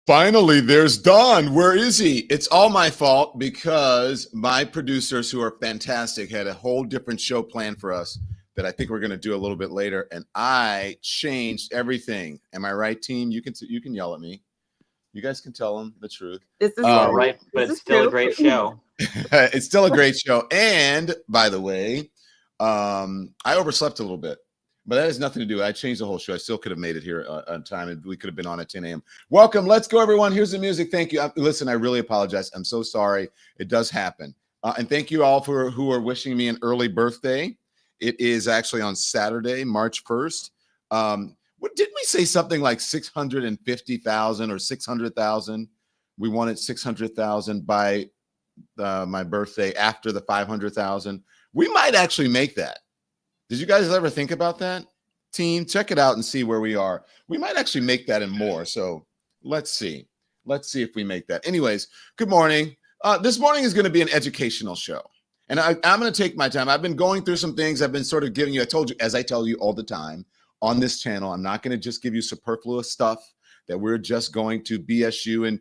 Finally, there's Don. Where is he? It's all my fault because my producers, who are fantastic, had a whole different show planned for us that I think we're going to do a little bit later, and I changed everything. Am I right, team? You can yell at me. You guys can tell them the truth. This is right, but it's still a great show. It's still a great show. And by the way, I overslept a little bit. But that has nothing to do. I changed the whole show. I still could have made it here on time, and we could have been on at 10 a.m. Welcome. Let's go, everyone. Here's the music. Thank you. Listen, I really apologize. I'm so sorry. It does happen. And thank you all who are wishing me an early birthday. It is actually on Saturday, March 1st. What didn't we say something like 650,000 or 600,000? We wanted 600,000 by my birthday after the 500,000. We might actually make that. Did you guys ever think about that? Team, check it out and see where we are. We might actually make that and more. So let's see. Let's see if we make that. Anyways, good morning. This morning is going to be an educational show. And I'm going to take my time. I've been going through some things. I've been sort of giving you, I told you, as I tell you all the time on this channel, I'm not going to just give you superfluous stuff that we're just going to BS you. And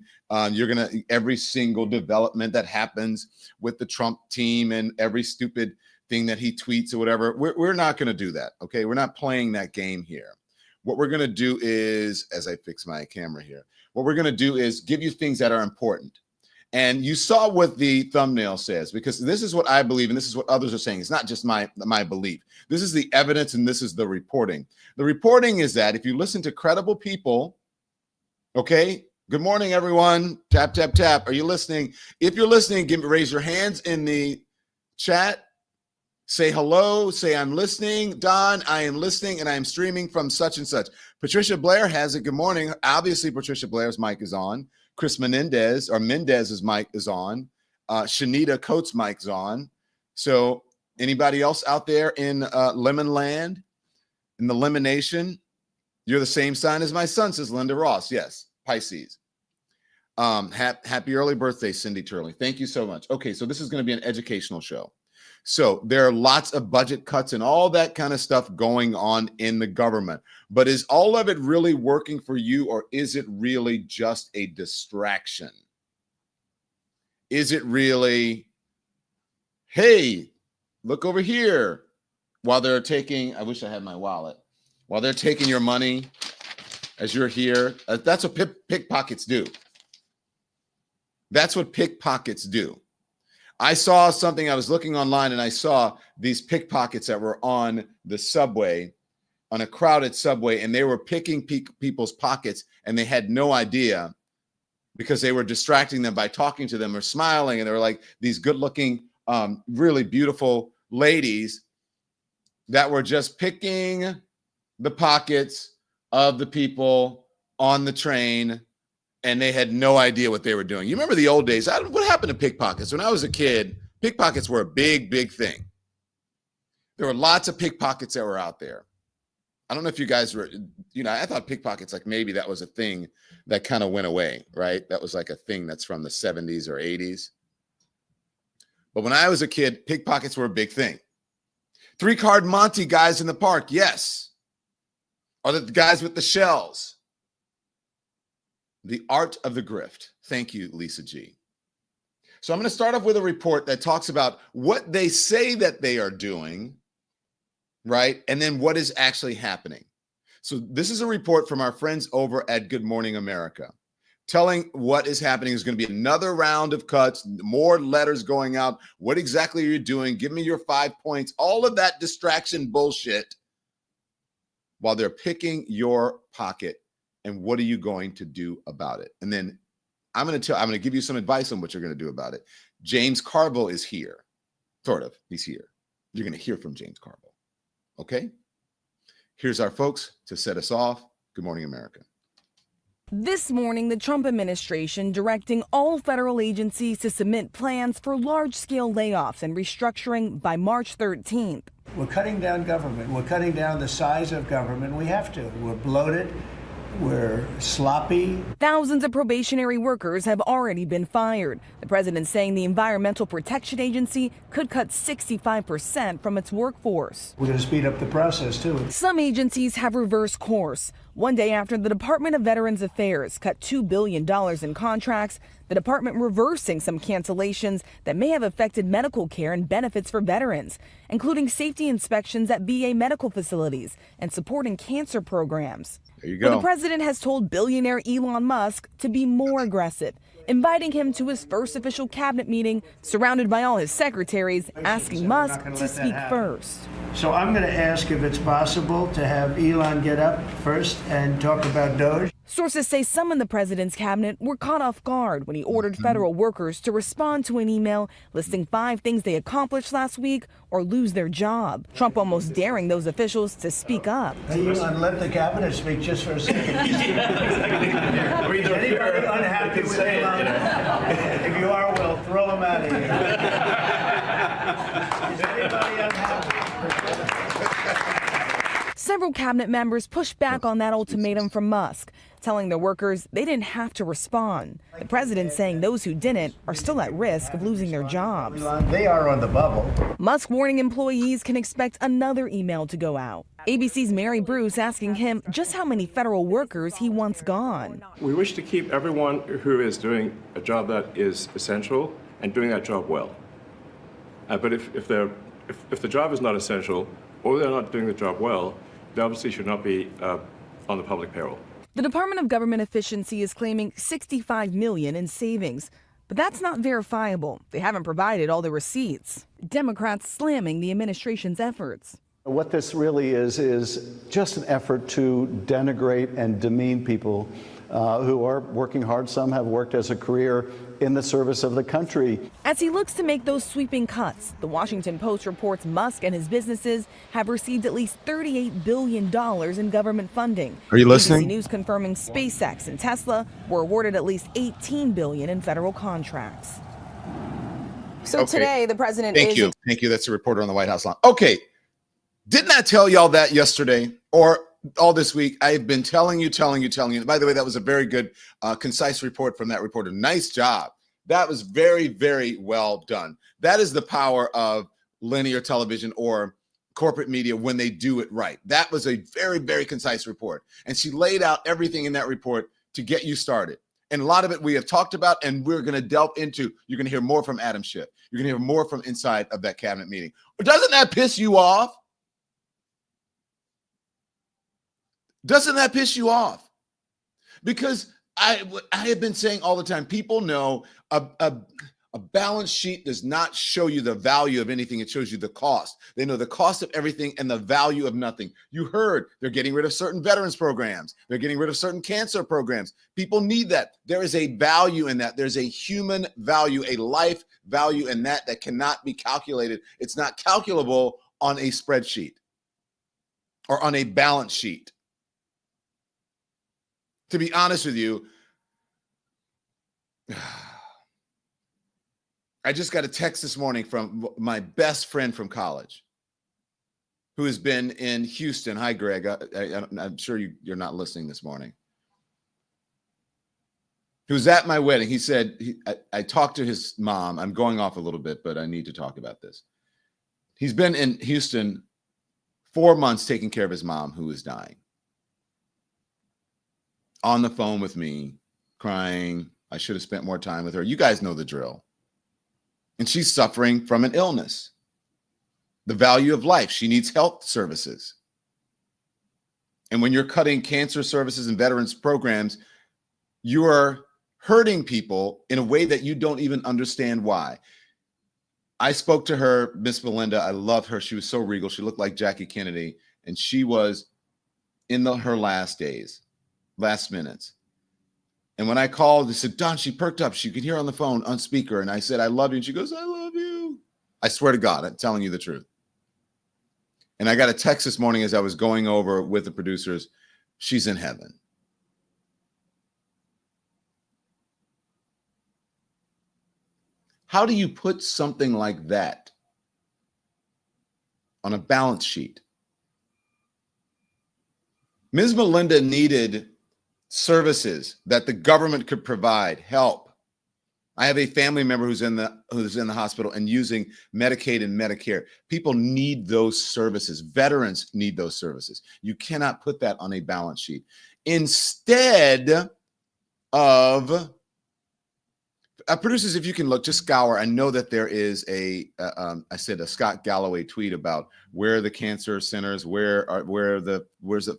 you're going to, every single development that happens with the Trump team and every stupid thing that he tweets or whatever, we're not going to do that. Okay. We're not playing that game here. What we're going to do is, as I fix my camera here, what we're going to do is give you things that are important. And you saw what the thumbnail says, because this is what I believe. And this is what others are saying. It's not just my belief. This is the evidence. And this is the reporting. The reporting is that if you listen to credible people, okay. Good morning, everyone. Tap, tap, tap. Are you listening? If you're listening, raise your hands in the chat. Say hello, say I'm listening. Don, I am listening and I am streaming from such and such. Patricia Blair has it. Good morning. Obviously, Patricia Blair's mic is on. Chris Mendez's mic is on. Shanita Coates' mic's on. So anybody else out there in Lemon Land, in the Lemon Nation, you're the same sign as my son, says Linda Ross. Yes, Pisces. Happy early birthday, Cindy Turley. Thank you so much. Okay, so this is going to be an educational show. So there are lots of budget cuts and all that kind of stuff going on in the government. But is all of it really working for you, or is it really just a distraction? Is it really, hey, look over here, while they're taking, I wish I had my wallet, while they're taking your money as you're here? That's what pickpockets do. That's what pickpockets do. I saw something, I was looking online and I saw these pickpockets that were on the subway, on a crowded subway, and they were picking people's pockets and they had no idea because they were distracting them by talking to them or smiling. And they were like these good looking, really beautiful ladies that were just picking the pockets of the people on the train. And they had no idea what they were doing. You remember the old days? What happened to pickpockets? When I was a kid, pickpockets were a big, big thing. There were lots of pickpockets that were out there. I don't know if you guys were, I thought pickpockets, like maybe that was a thing that kind of went away, right? That was like a thing that's from the 70s or 80s. But when I was a kid, pickpockets were a big thing. 3-card Monte guys in the park, yes. Or the guys with the shells. The art of the grift. Thank you, Lisa G. So I'm going to start off with a report that talks about what they say that they are doing, right? And then what is actually happening. So this is a report from our friends over at Good Morning America, telling what is happening. Is going to be another round of cuts, more letters going out. What exactly are you doing? Give me your 5 points. All of that distraction bullshit while they're picking your pocket. And what are you going to do about it? And then I'm going to give you some advice on what you're going to do about it. James Carville is here. Sort of. He's here. You're going to hear from James Carville. Okay? Here's our folks to set us off. Good morning, America. This morning, the Trump administration directing all federal agencies to submit plans for large-scale layoffs and restructuring by March 13th. We're cutting down government. We're cutting down the size of government. We have to. We're bloated. We're sloppy. Thousands of probationary workers have already been fired. The president saying the Environmental Protection Agency could cut 65% from its workforce. We're going to speed up the process, too. Some agencies have reversed course. One day after the Department of Veterans Affairs cut $2 billion in contracts, the department reversing some cancellations that may have affected medical care and benefits for veterans, including safety inspections at VA medical facilities and supporting cancer programs. There you go. But the president has told billionaire Elon Musk to be more aggressive, inviting him to his first official cabinet meeting, surrounded by all his secretaries, asking Musk to speak first. So I'm going to ask if it's possible to have Elon get up first and talk about DOGE. Sources say some in the president's cabinet were caught off guard when he ordered federal workers to respond to an email listing 5 things they accomplished last week or lose their job. Trump almost daring those officials to speak up. Hey, Elon, let the cabinet speak just for a second. Is anybody unhappy with Elon? If you are, we'll throw him out of here. Is anybody unhappy? Several cabinet members pushed back on that ultimatum from Musk, telling their workers they didn't have to respond. The president saying those who didn't are still at risk of losing their jobs. They are on the bubble. Musk warning employees can expect another email to go out. ABC's Mary Bruce asking him just how many federal workers he wants gone. We wish to keep everyone who is doing a job that is essential and doing that job well. But if the job is not essential or they're not doing the job well, they obviously should not be on the public payroll. The Department of Government Efficiency is claiming $65 million in savings, but that's not verifiable. They haven't provided all the receipts. Democrats slamming the administration's efforts. What this really is just an effort to denigrate and demean people who are working hard. Some have worked as a career in the service of the country. As he looks to make those sweeping cuts, the Washington Post reports Musk and his businesses have received at least $38 billion in government funding. Are you listening? ABC News confirming SpaceX and Tesla were awarded at least $18 billion in federal contracts. So today, the president Thank you. That's a reporter on the White House line. Okay. Didn't I tell y'all that yesterday or all this week? I've been telling you. By the way, that was a very good, concise report from that reporter. Nice job. That was very, very well done. That is the power of linear television or corporate media when they do it right. That was a very, very concise report. And she laid out everything in that report to get you started. And a lot of it we have talked about and we're going to delve into. You're going to hear more from Adam Schiff. You're going to hear more from inside of that cabinet meeting. Doesn't that piss you off? Doesn't that piss you off? Because I have been saying all the time, people know a balance sheet does not show you the value of anything. It shows you the cost. They know the cost of everything and the value of nothing. You heard they're getting rid of certain veterans programs. They're getting rid of certain cancer programs. People need that. There is a value in that. There's a human value, a life value in that cannot be calculated. It's not calculable on a spreadsheet or on a balance sheet. To be honest with you, I just got a text this morning from my best friend from college who has been in Houston. Hi, Greg. I'm sure you're not listening this morning. He was at my wedding. He said, I talked to his mom. I'm going off a little bit, but I need to talk about this. He's been in Houston 4 months taking care of his mom who is dying. On the phone with me, crying. I should have spent more time with her. You guys know the drill. And she's suffering from an illness. The value of life. She needs health services. And when you're cutting cancer services and veterans programs, you are hurting people in a way that you don't even understand why. I spoke to her, Miss Belinda. I love her. She was so regal. She looked like Jackie Kennedy. And she was in her last days. Last minutes. And when I called, they said, Don, she perked up. She could hear on the phone on speaker. And I said, I love you. And she goes, I love you. I swear to God, I'm telling you the truth. And I got a text this morning as I was going over with the producers. She's in heaven. How do you put something like that on a balance sheet? Ms. Melinda needed services that the government could provide, help. I have a family member who's in the hospital and using Medicaid and Medicare. People need those services. Veterans need those services. You cannot put that on a balance sheet. Instead of producers, if you can look, just scour. I know that there is a Scott Galloway tweet about where are the cancer centers, where's the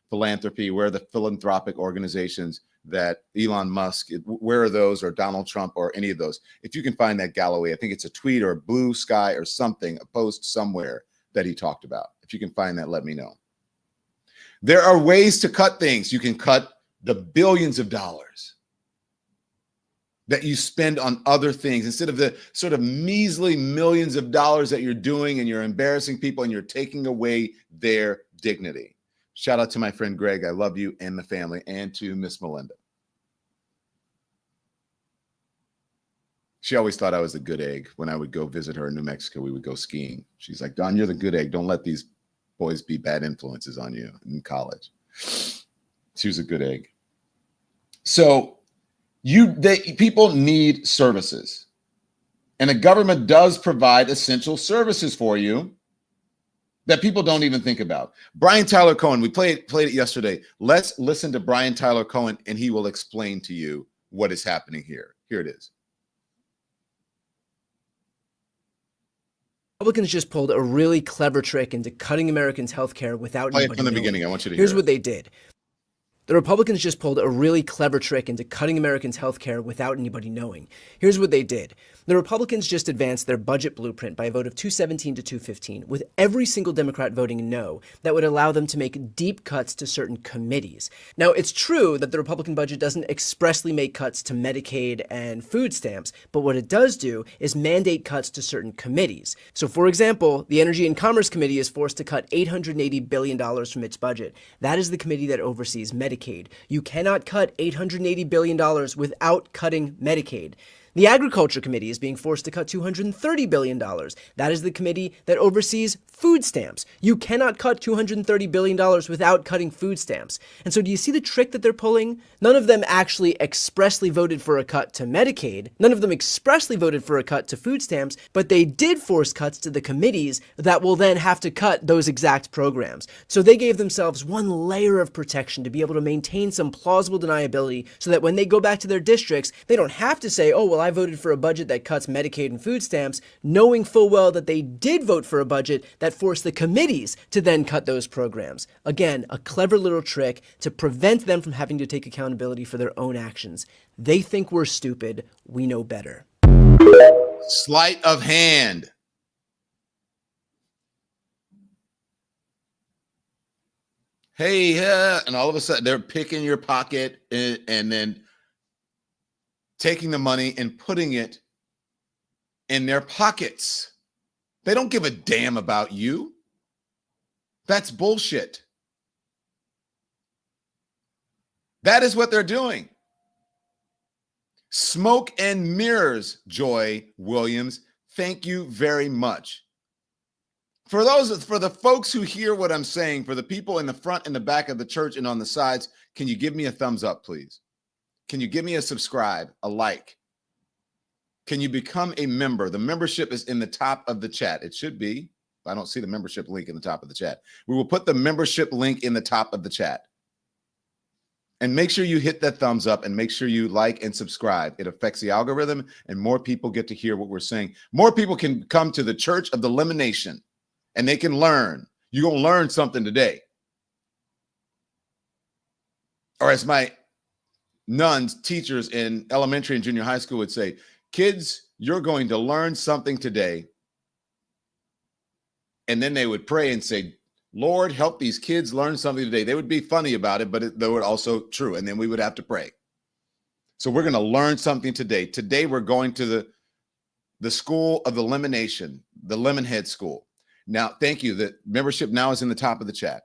philanthropy, where are the philanthropic organizations that Elon Musk, where are those, or Donald Trump, or any of those? If you can find that Galloway, I think it's a tweet or a Blue Sky or something, a post somewhere that he talked about. If you can find that, let me know. There are ways to cut things. You can cut the billions of dollars that you spend on other things instead of the sort of measly millions of dollars that you're doing, and you're embarrassing people and you're taking away their dignity. Shout out to my friend Greg. I love you and the family, and to Miss Melinda. She always thought I was the good egg. When I would go visit her in New Mexico, we would go skiing. She's like, Don, you're the good egg. Don't let these boys be bad influences on you in college. She was a good egg. So people need services, and the government does provide essential services for you that people don't even think about. Brian Tyler Cohen, we played it yesterday. Let's listen to Brian Tyler Cohen, and he will explain to you what is happening here. Here it is. Republicans just pulled a really clever trick into cutting Americans' health care without Play it anybody from the knowing. beginning. I want you to Here's hear what it. they did. The Republicans just pulled a really clever trick into cutting Americans' health care without anybody knowing. Here's what they did. The Republicans just advanced their budget blueprint by a vote of 217 to 215, with every single Democrat voting no. That would allow them to make deep cuts to certain committees. Now, it's true that the Republican budget doesn't expressly make cuts to Medicaid and food stamps, but what it does do is mandate cuts to certain committees. So, for example, the Energy and Commerce Committee is forced to cut $880 billion from its budget. That is the committee that oversees Medicaid. You cannot cut $880 billion without cutting Medicaid. The Agriculture Committee is being forced to cut $230 billion. That is the committee that oversees food stamps. You cannot cut $230 billion without cutting food stamps. And so do you see the trick that they're pulling? None of them actually expressly voted for a cut to Medicaid. None of them expressly voted for a cut to food stamps, but they did force cuts to the committees that will then have to cut those exact programs. So they gave themselves one layer of protection to be able to maintain some plausible deniability so that when they go back to their districts, they don't have to say, oh, well, I voted for a budget that cuts Medicaid and food stamps, knowing full well that they did vote for a budget that forced the committees to then cut those programs. Again, a clever little trick to prevent them from having to take accountability for their own actions. They think we're stupid. We know better. Sleight of hand. Hey, and all of a sudden they're picking your pocket and then taking the money and putting it in their pockets. They don't give a damn about you. That's bullshit. That is what they're doing. Smoke and mirrors, Joy Williams. Thank you very much. For the folks who hear what I'm saying, for the people in the front and the back of the church and on the sides, can you give me a thumbs up, please? Can you give me a subscribe, a like? Can you become a member? The membership is in the top of the chat. It should be. I don't see the membership link in the top of the chat. We will put the membership link in the top of the chat. And make sure you hit that thumbs up and make sure you like and subscribe. It affects the algorithm and more people get to hear what we're saying. More people can come to the Church of the Elimination and they can learn. You're going to learn something today. Or as my nuns, teachers in elementary and junior high school would say, kids, you're going to learn something today. And then they would pray and say, Lord, help these kids learn something today. They would be funny about it, but they were also true. And then we would have to pray. So we're going to learn something today. Today, we're going to the School of Elimination, the Lemonhead School. Now, thank you. The membership now is in the top of the chat.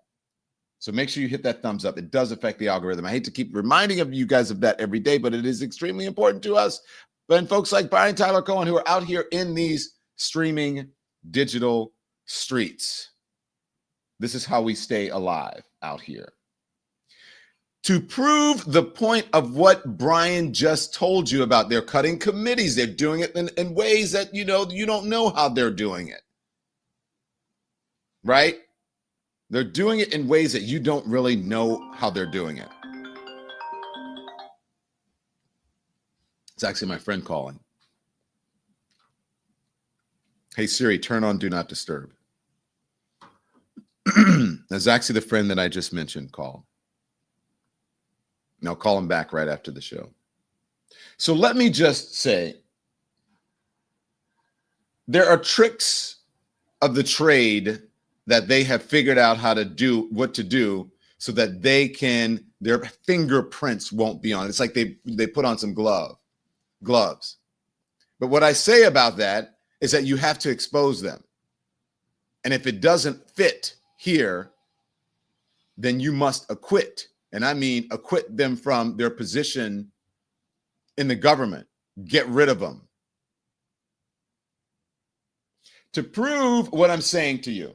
So make sure you hit that thumbs up. It does affect the algorithm. I hate to keep reminding of you guys of that every day, but it is extremely important to us. And folks like Brian Tyler Cohen, who are out here in these streaming digital streets. This is how we stay alive out here. to prove the point of what Brian just told you about. They're cutting committees. They're doing it in ways that, you don't know how they're doing it, right? They're doing it in ways that you don't really know how they're doing it. It's actually my friend calling. Hey, Siri, turn on Do Not Disturb. That's actually the friend that I just mentioned called. And I'll call him back right after the show. So let me just say, there are tricks of the trade that they have figured out how to do, what to do, so that their fingerprints won't be on it. It's like they put on some gloves. But what I say about that is that you have to expose them. And if it doesn't fit here, then you must acquit. And I mean acquit them from their position in the government. Get rid of them. To prove what I'm saying to you,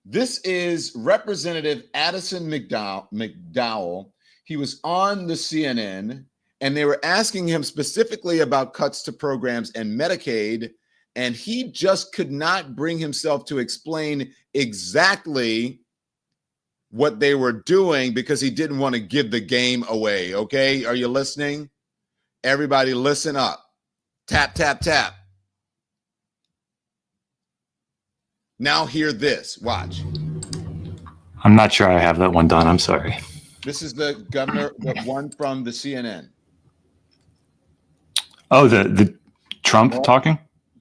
this is Representative Addison McDowell. He was on the CNN, and they were asking him specifically about cuts to programs and Medicaid, and he just could not bring himself to explain exactly what they were doing because he didn't want to give the game away. Okay, are you listening? Everybody listen up. Tap, tap, tap. Now hear this. Watch. I'm not sure I have that one done. I'm sorry. This is the governor, the one from the CNN. Oh, the Trump talking?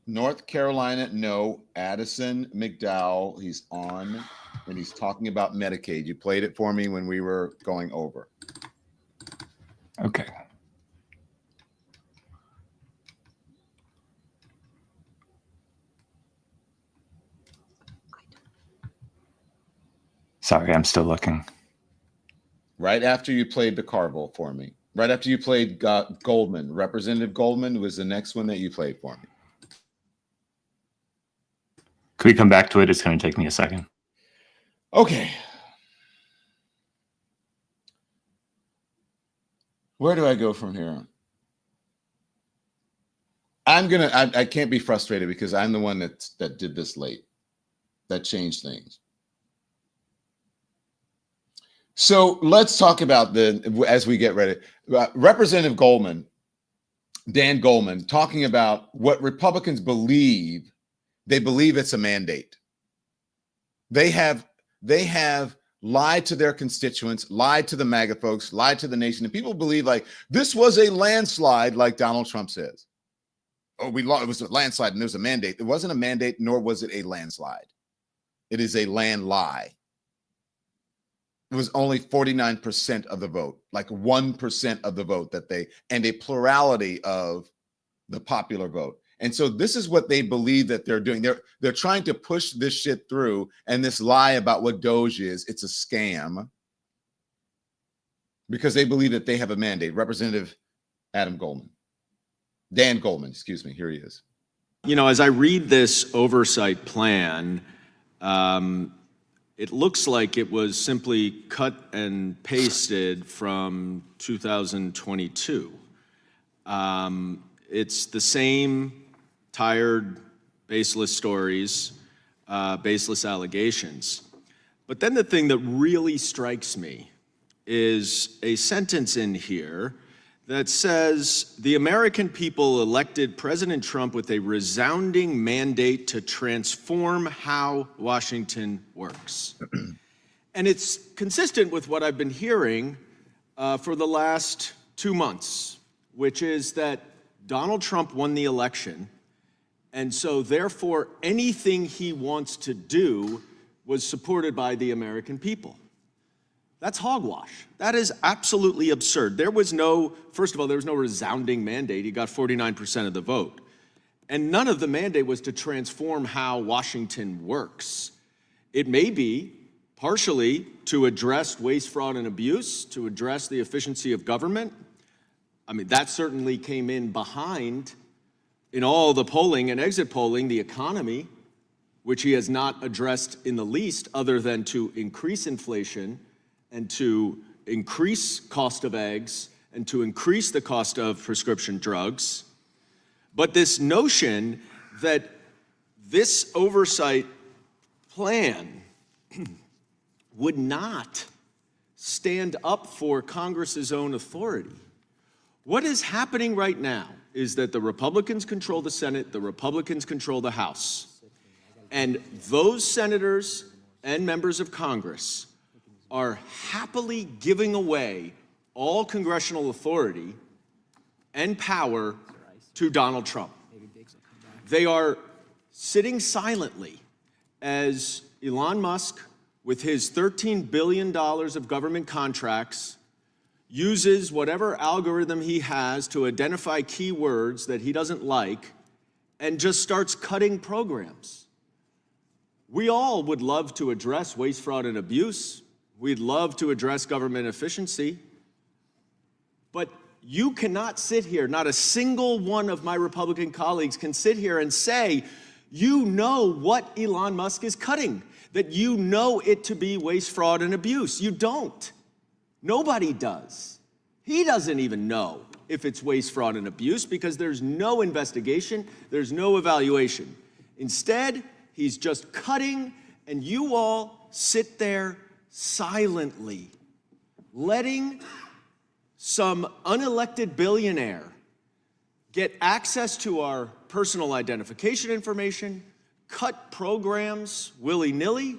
North Carolina, no. Addison McDowell, he's on, and he's talking about Medicaid. You played it for me when we were going over. Okay. Sorry, I'm still looking. Right after you played the Carville for me. Right after you played Goldman. Representative Goldman was the next one that you played for me. Could we come back to it? It's going to take me a second. Okay. Where do I go from here? I can't be frustrated because I'm the one that did this late, that changed things. So let's talk about as we get ready. Representative Goldman, Dan Goldman, talking about what Republicans believe. They believe it's a mandate. They have lied to their constituents, lied to the MAGA folks, lied to the nation. And people believe like this was a landslide, like Donald Trump says. Oh, it was a landslide and there was a mandate. It wasn't a mandate, nor was it a landslide. It is a land lie. It was only 49% of the vote, like 1% of the vote and a plurality of the popular vote. And so this is what they believe that they're doing. They're trying to push this shit through, and this lie about what DOGE is, it's a scam because they believe that they have a mandate. Representative Dan Goldman, excuse me, here he is. As I read this oversight plan, it looks like it was simply cut and pasted from 2022. It's the same tired, baseless stories, baseless allegations. But then the thing that really strikes me is a sentence in here that says, the American people elected President Trump with a resounding mandate to transform how Washington works. And it's consistent with what I've been hearing for the last 2 months, which is that Donald Trump won the election, and so therefore anything he wants to do was supported by the American people. That's hogwash. That is absolutely absurd. First of all, there was no resounding mandate. He got 49% of the vote. And none of the mandate was to transform how Washington works. It may be partially to address waste, fraud, and abuse, to address the efficiency of government. I mean, that certainly came in behind, in all the polling and exit polling, the economy, which he has not addressed in the least other than to increase inflation and to increase cost of eggs and to increase the cost of prescription drugs. But this notion that this oversight plan would not stand up for Congress's own authority. What is happening right now is that the Republicans control the Senate, the Republicans control the House. And those senators and members of Congress are happily giving away all congressional authority and power to Donald Trump. They are sitting silently as Elon Musk, with his $13 billion of government contracts, uses whatever algorithm he has to identify keywords that he doesn't like and just starts cutting programs. We all would love to address waste, fraud, and abuse. We'd love to address government efficiency. But you cannot sit here, not a single one of my Republican colleagues can sit here and say, you know what Elon Musk is cutting, that you know it to be waste, fraud, and abuse. You don't. Nobody does. He doesn't even know if it's waste, fraud, and abuse because there's no investigation, there's no evaluation. Instead, he's just cutting, and you all sit there silently, letting some unelected billionaire get access to our personal identification information, cut programs willy-nilly,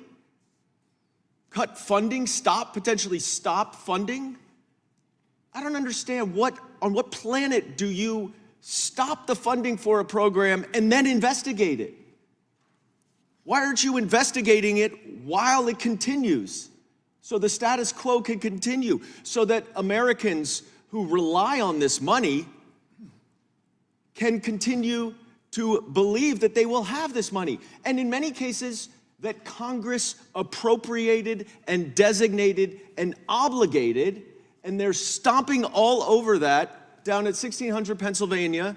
cut funding, potentially stop funding. I don't understand on what planet do you stop the funding for a program and then investigate it? Why aren't you investigating it while it continues? So the status quo can continue, so that Americans who rely on this money can continue to believe that they will have this money. And in many cases, that Congress appropriated and designated and obligated, and they're stomping all over that down at 1600 Pennsylvania,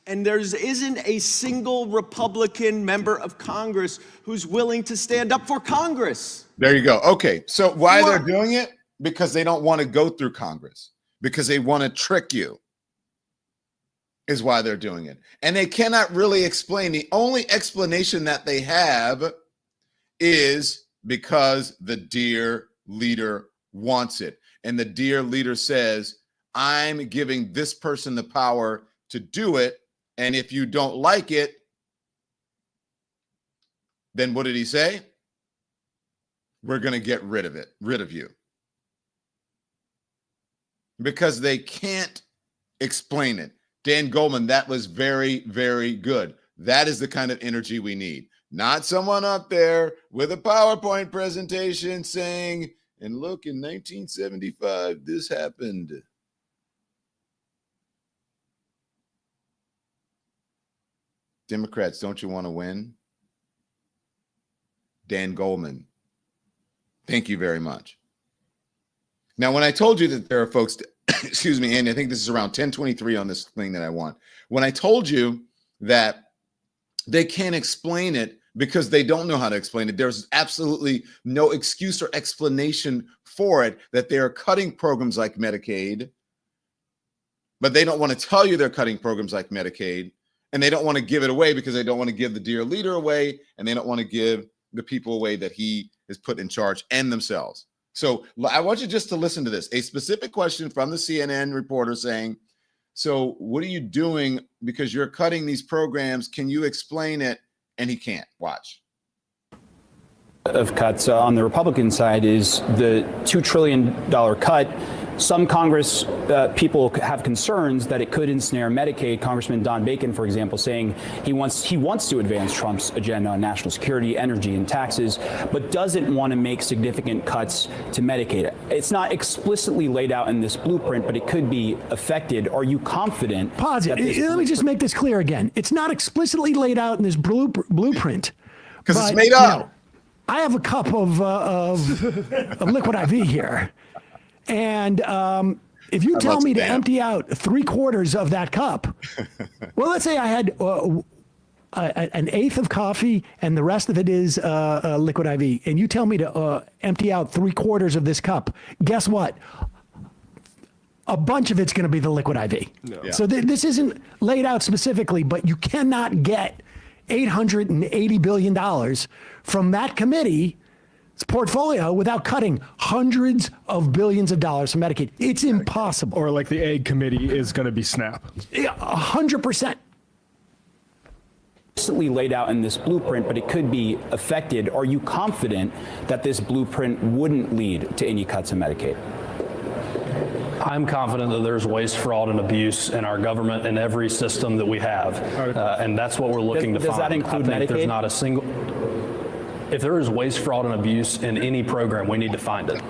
and there isn't a single Republican member of Congress who's willing to stand up for Congress. There you go. Okay, so why they're doing it? Because they don't want to go through Congress, because they want to trick you, is why they're doing it. And they cannot really explain. The only explanation that they have is because the dear leader wants it. And the dear leader says, I'm giving this person the power to do it. And if you don't like it, then what did he say? We're going to get rid of you. Because they can't explain it. Dan Goldman, that was very, very good. That is the kind of energy we need. Not someone up there with a PowerPoint presentation saying, and look, in 1975, this happened. Democrats, don't you want to win? Dan Goldman, thank you very much. Now, when I told you that there are folks, excuse me, Andy, I think this is around 10:23 on this thing that I want. When I told you that they can't explain it because they don't know how to explain it, there's absolutely no excuse or explanation for it, that they are cutting programs like Medicaid, but they don't want to tell you they're cutting programs like Medicaid, and they don't want to give it away because they don't want to give the dear leader away, and they don't want to give the people away that he has put in charge and themselves. So I want you just to listen to this. A specific question from the CNN reporter saying, so what are you doing because you're cutting these programs? Can you explain it? And he can't. Watch. Of cuts on the Republican side is the $2 trillion cut. Some Congress people have concerns that it could ensnare Medicaid. Congressman Don Bacon, for example, saying he wants to advance Trump's agenda on national security, energy, and taxes, but doesn't want to make significant cuts to Medicaid. It's not explicitly laid out in this blueprint, but it could be affected. Are you confident? Pause it. Let me just make this clear again. It's not explicitly laid out in this blueprint. Because it's made up. You know, I have a cup of liquid IV here. And if you tell me to empty out 3/4 of that cup, well, let's say I had an eighth of coffee and the rest of it is liquid IV, and you tell me to empty out 3/4 of this cup, guess what? a bunch of it's going to be the liquid IV. Yeah. So this isn't laid out specifically, but you cannot get $880 billion from that committee's portfolio without cutting hundreds of billions of dollars from Medicaid. It's impossible. Or like the egg committee is going to be SNAP. 100%. Laid out in this blueprint, but it could be affected. Are you confident that this blueprint wouldn't lead to any cuts in Medicaid? I'm confident that there's waste, fraud, and abuse in our government and every system that we have, and that's what we're looking to find. Does that include I think Medicaid? there's not a single. If there is waste, fraud, and abuse in any program, we need to find it.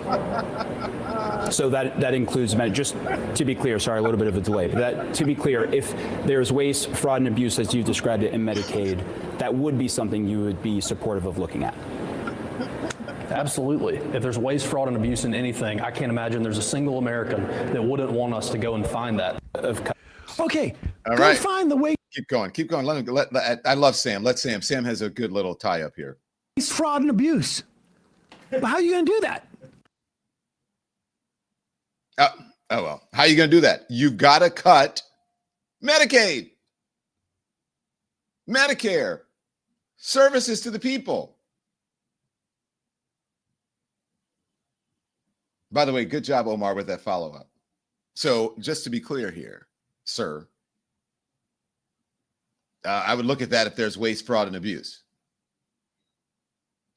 So that includes, just to be clear, sorry, a little bit of a delay, but to be clear, if there's waste, fraud, and abuse as you described it in Medicaid, that would be something you would be supportive of looking at. Absolutely. If there's waste, fraud, and abuse in anything, I can't imagine there's a single American that wouldn't want us to go and find that. Okay, All go right. find the waste, Keep going. I love Sam. Let Sam. Sam has a good little tie up here. fraud, and abuse. But how are you going to do that? Oh well. How are you going to do that? You've got to cut Medicaid, Medicare, services to the people. By the way, good job, Omar, with that follow-up. So just to be clear here, sir, I would look at that if there's waste, fraud, and abuse.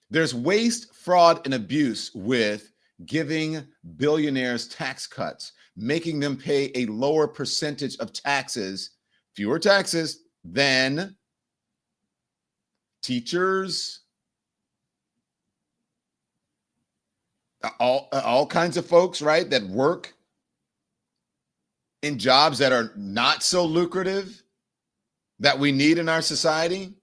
There's waste, fraud, and abuse with giving billionaires tax cuts, making them pay a lower percentage of taxes, fewer taxes than teachers, all kinds of folks, right, that work in jobs that are not so lucrative that we need in our society.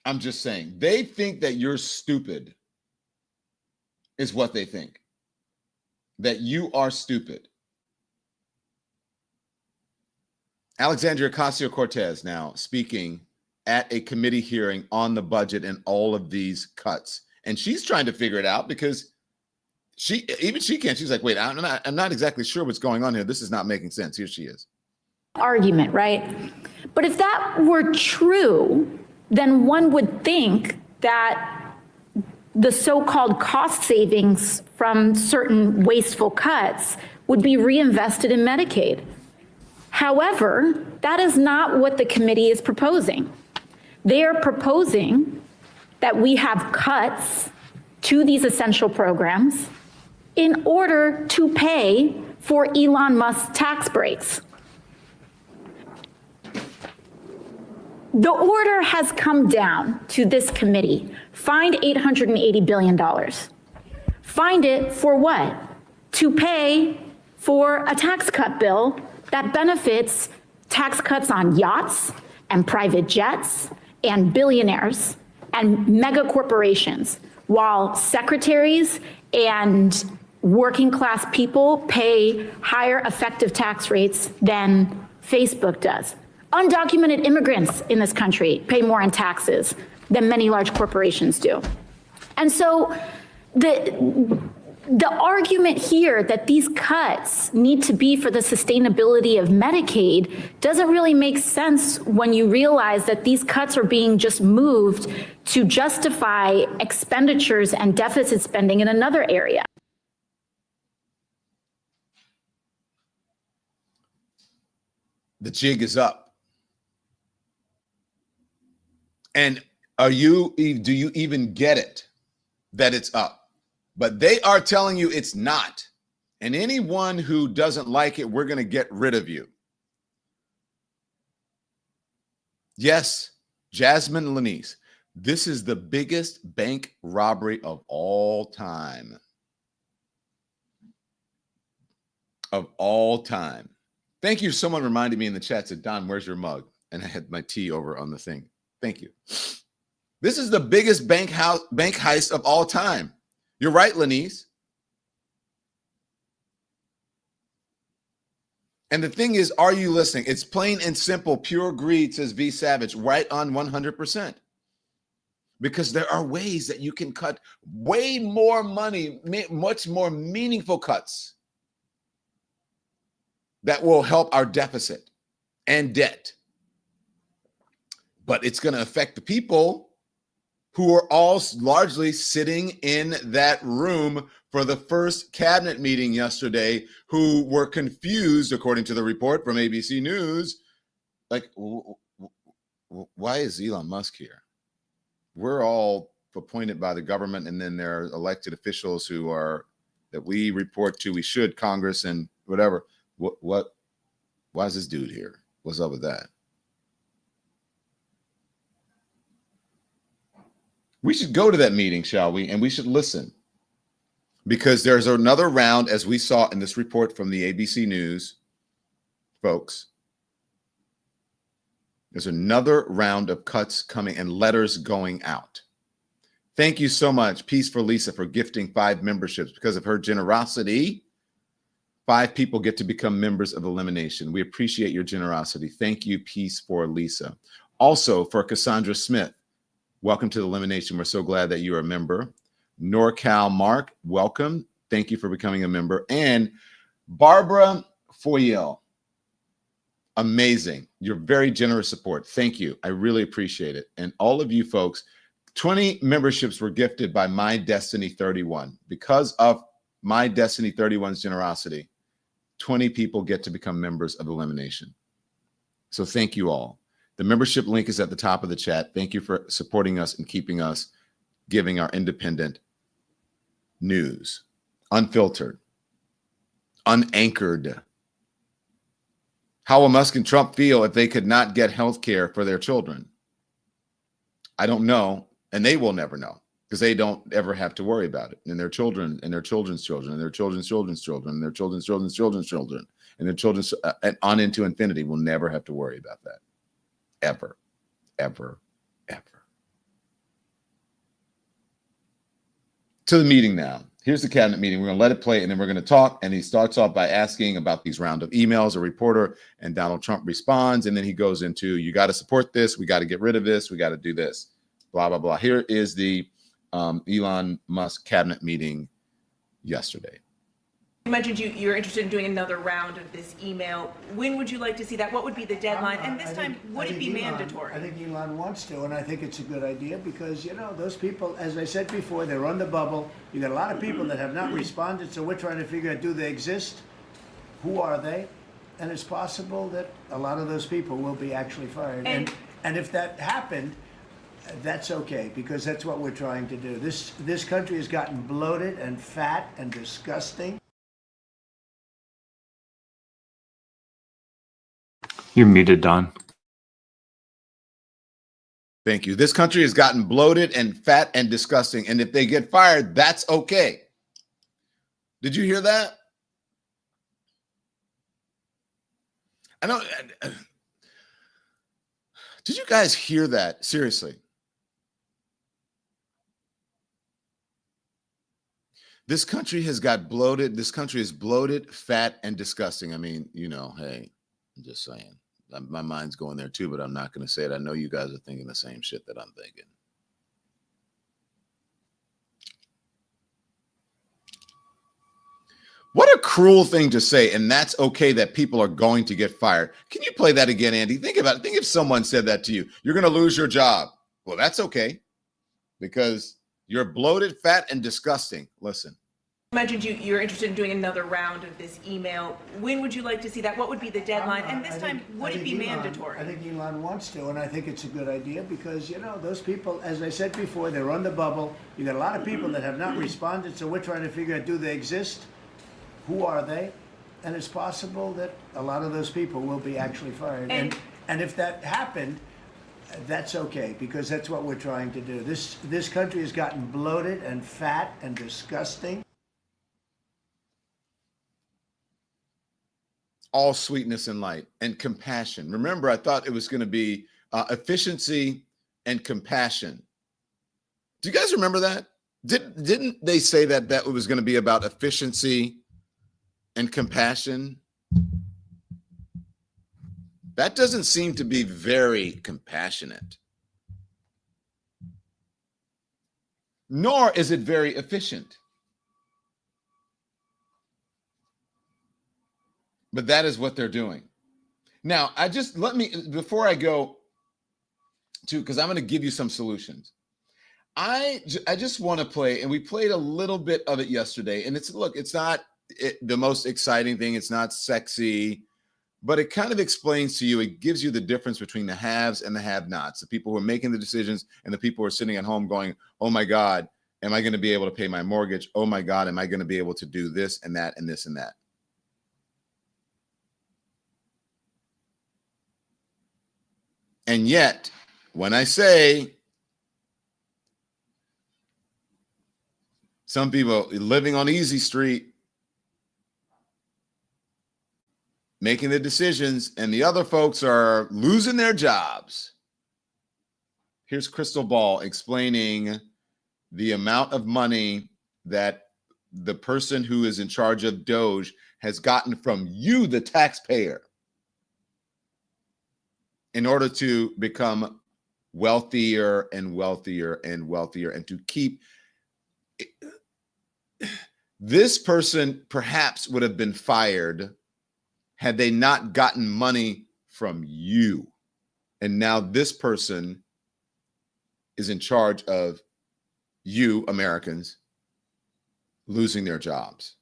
I'm just saying, they think that you're stupid, is what they think. That you are stupid. Alexandria Ocasio-Cortez now speaking at a committee hearing on the budget and all of these cuts. And she's trying to figure it out because she can't. She's like, wait, I'm not exactly sure what's going on here. This is not making sense. Here she is. Argument, right? But if that were true, then one would think that the so-called cost savings from certain wasteful cuts would be reinvested in Medicaid. However, that is not what the committee is proposing. They are proposing that we have cuts to these essential programs in order to pay for Elon Musk's tax breaks. The order has come down to this committee. Find $880 billion. Find it for what? To pay for a tax cut bill that benefits tax cuts on yachts and private jets and billionaires and mega corporations, while secretaries and working class people pay higher effective tax rates than Facebook does. Undocumented immigrants in this country pay more in taxes than many large corporations do. And so the argument here that these cuts need to be for the sustainability of Medicaid doesn't really make sense when you realize that these cuts are being just moved to justify expenditures and deficit spending in another area. The jig is up. And do you even get it that it's up? But they are telling you it's not. And anyone who doesn't like it, we're going to get rid of you. Yes, Jasmine Lanise, this is the biggest bank robbery of all time. Of all time. Thank you. Someone reminded me in the chat, said, Don, where's your mug? And I had my tea over on the thing. Thank you. This is the biggest bank heist of all time. You're right, Lanise. And the thing is, are you listening? It's plain and simple, pure greed, says V Savage, right on 100%. because there are ways that you can cut way more money, much more meaningful cuts that will help our deficit and debt. But it's going to affect the people who are all largely sitting in that room for the first cabinet meeting yesterday, who were confused, according to the report from ABC News, like, why is Elon Musk here? We're all appointed by the government, and then there are elected officials who are, that we report to, we should, Congress and whatever. Why is this dude here? What's up with that? We should go to that meeting, shall we? And we should listen, because there's another round, as we saw in this report from the ABC News folks. There's another round of cuts coming and letters going out. Thank you so much, Peace for Lisa, for gifting 5 memberships. Because of her generosity, 5 people get to become members of Elimination. We appreciate your generosity. Thank you, Peace for Lisa. Also, for Cassandra Smith, welcome to the Elimination. We're so glad that you're a member. NorCal Mark, welcome. Thank you for becoming a member. And Barbara Foyel, amazing. Your very generous support. Thank you. I really appreciate it. And all of you folks, 20 memberships were gifted by My Destiny 31. Because of My Destiny 31's generosity, 20 people get to become members of Elimination. So thank you all. The membership link is at the top of the chat. Thank you for supporting us and keeping us giving our independent news, unfiltered, unanchored. How will Musk and Trump feel if they could not get health care for their children? I don't know, and they will never know, because they don't ever have to worry about it. And their children, and their children's children, and their children's children's children, and their children's children's children's children, and their children's on into infinity will never have to worry about that. Ever, ever, ever. To the meeting now. Here's the cabinet meeting. We're going to let it play, and then we're going to talk. And he starts off by asking about these round of emails, a reporter, and Donald Trump responds. And then he goes into, you got to support this. We got to get rid of this. We got to do this. Blah, blah, blah. Here is the Elon Musk cabinet meeting yesterday. You mentioned you're interested in doing another round of this email. When would you like to see that? What would be the deadline? And this time, would it be mandatory? I think Elon wants to, and I think it's a good idea because, those people, as I said before, they're on the bubble. You got a lot of people that have not responded, so we're trying to figure out, do they exist? Who are they? And it's possible that a lot of those people will be actually fired. And if that happened, that's okay, because that's what we're trying to do. This country has gotten bloated and fat and disgusting. You're muted, Don. Thank you. This country has gotten bloated and fat and disgusting. And if they get fired, that's okay. Did you hear that? I know. Did you guys hear that? Seriously. This country has got bloated. This country is bloated, fat, and disgusting. I mean, hey, I'm just saying. My mind's going there too, but I'm not going to say it. I know you guys are thinking the same shit that I'm thinking. What a cruel thing to say, and that's okay that people are going to get fired. Can you play that again, Andy? Think about it. Think if someone said that to you. You're going to lose your job. Well, that's okay, because you're bloated, fat, and disgusting. Listen. You mentioned you're interested in doing another round of this email. When would you like to see that? What would be the deadline? And this time, would it be mandatory? I think Elon wants to, and I think it's a good idea because, those people, as I said before, they're on the bubble. You got a lot of people that have not responded, so we're trying to figure out, do they exist? Who are they? And it's possible that a lot of those people will be actually fired. And if that happened, that's okay, because that's what we're trying to do. This country has gotten bloated and fat and disgusting. All sweetness and light and compassion. Remember, I thought it was going to be efficiency and compassion. Do you guys remember that? Didn't they say that was going to be about efficiency and compassion? That doesn't seem to be very compassionate. nor is it very efficient. But that is what they're doing. Now, before I go to, because I'm going to give you some solutions. I just want to play, and we played a little bit of it yesterday, and it's not the most exciting thing. It's not sexy, but it kind of explains to you, it gives you the difference between the haves and the have-nots, the people who are making the decisions and the people who are sitting at home going, oh my God, am I going to be able to pay my mortgage? Oh my God, am I going to be able to do this and that and this and that? And yet, when I say some people living on easy street, making the decisions, and the other folks are losing their jobs. Here's Crystal Ball explaining the amount of money that the person who is in charge of DOGE has gotten from you, the taxpayer, in order to become wealthier and wealthier and wealthier, and to keep this person perhaps would have been fired had they not gotten money from you. And now this person is in charge of you, Americans, losing their jobs.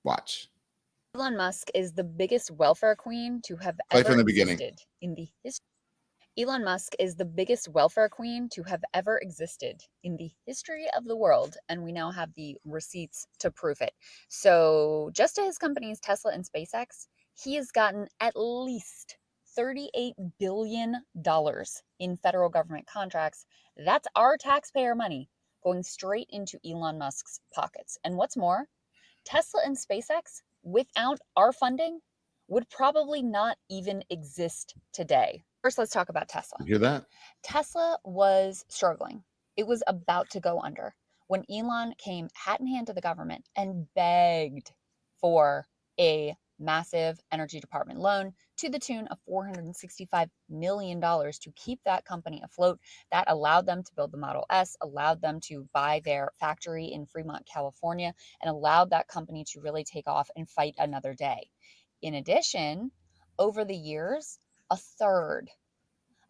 Watch. Elon Musk is the biggest welfare queen to have Play ever from the beginning. existed in the history. Elon Musk is the biggest welfare queen to have ever existed in the history of the world, and we now have the receipts to prove it. So just to his companies, Tesla and SpaceX, he has gotten at least $38 billion in federal government contracts. That's our taxpayer money going straight into Elon Musk's pockets. And what's more, Tesla and SpaceX, without our funding, would probably not even exist today. First, let's talk about Tesla. You hear that? Tesla was struggling. It was about to go under when Elon came hat in hand to the government and begged for a massive energy department loan to the tune of $465 million to keep that company afloat. That allowed them to build the Model S, allowed them to buy their factory in Fremont, California, and allowed that company to really take off and fight another day. In addition, over the years, a third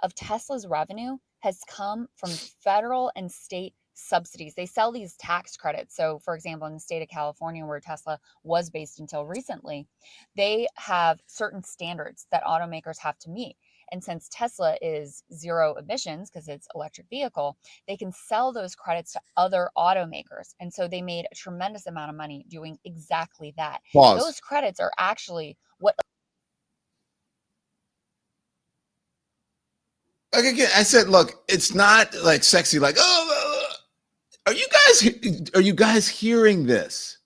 of Tesla's revenue has come from federal and state subsidies. They sell these tax credits. So, for example, in the state of California, where Tesla was based until recently, they have certain standards that automakers have to meet. And since Tesla is zero emissions because it's electric vehicle, they can sell those credits to other automakers. And so they made a tremendous amount of money doing exactly that. Pause. Those credits are actually what. Like again, I said, look, it's not like sexy, like, oh, are you guys hearing this?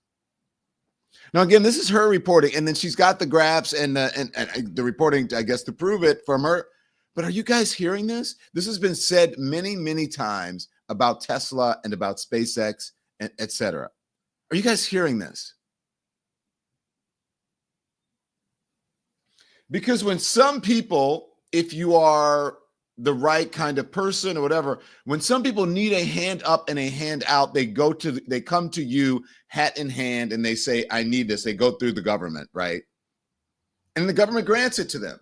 Now, again, this is her reporting, and then she's got the graphs and the reporting, I guess, to prove it from her. But are you guys hearing this? This has been said many, many times about Tesla and about SpaceX, and et cetera. Are you guys hearing this? Because when some people, if you are the right kind of person or whatever, when some people need a hand up and a hand out, they come to you hat in hand and they say, I need this. They go through the government, right? And the government grants it to them.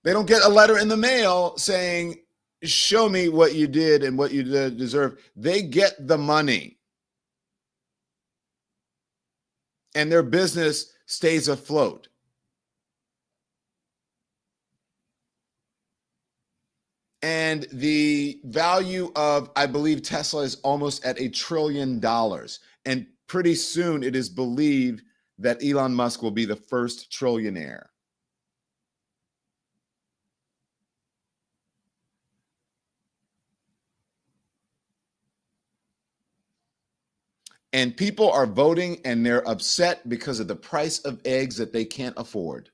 They don't get a letter in the mail saying, show me what you did and what you deserve. They get the money. And their business stays afloat. And the value of, I believe, Tesla is almost at $1 trillion. And pretty soon it is believed that Elon Musk will be the first trillionaire. And people are voting and they're upset because of the price of eggs that they can't afford.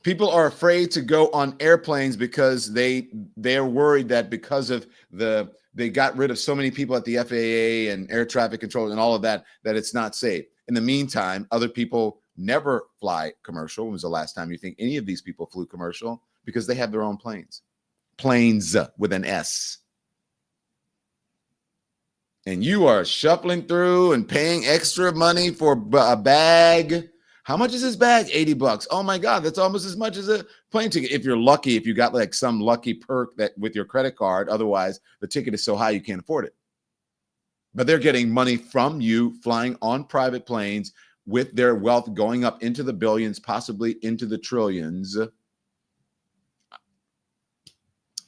People are afraid to go on airplanes because they're worried that because of they got rid of so many people at the FAA and air traffic control and all of that it's not safe. In the meantime, other people never fly commercial. When was the last time you think any of these people flew commercial? because they have their own planes. Planes with an S. And you are shuffling through and paying extra money for a bag. How much is this bag? $80. Oh my God, that's almost as much as a plane ticket. If you're lucky, if you got like some lucky perk that with your credit card, otherwise the ticket is so high you can't afford it. But they're getting money from you flying on private planes with their wealth going up into the billions, possibly into the trillions.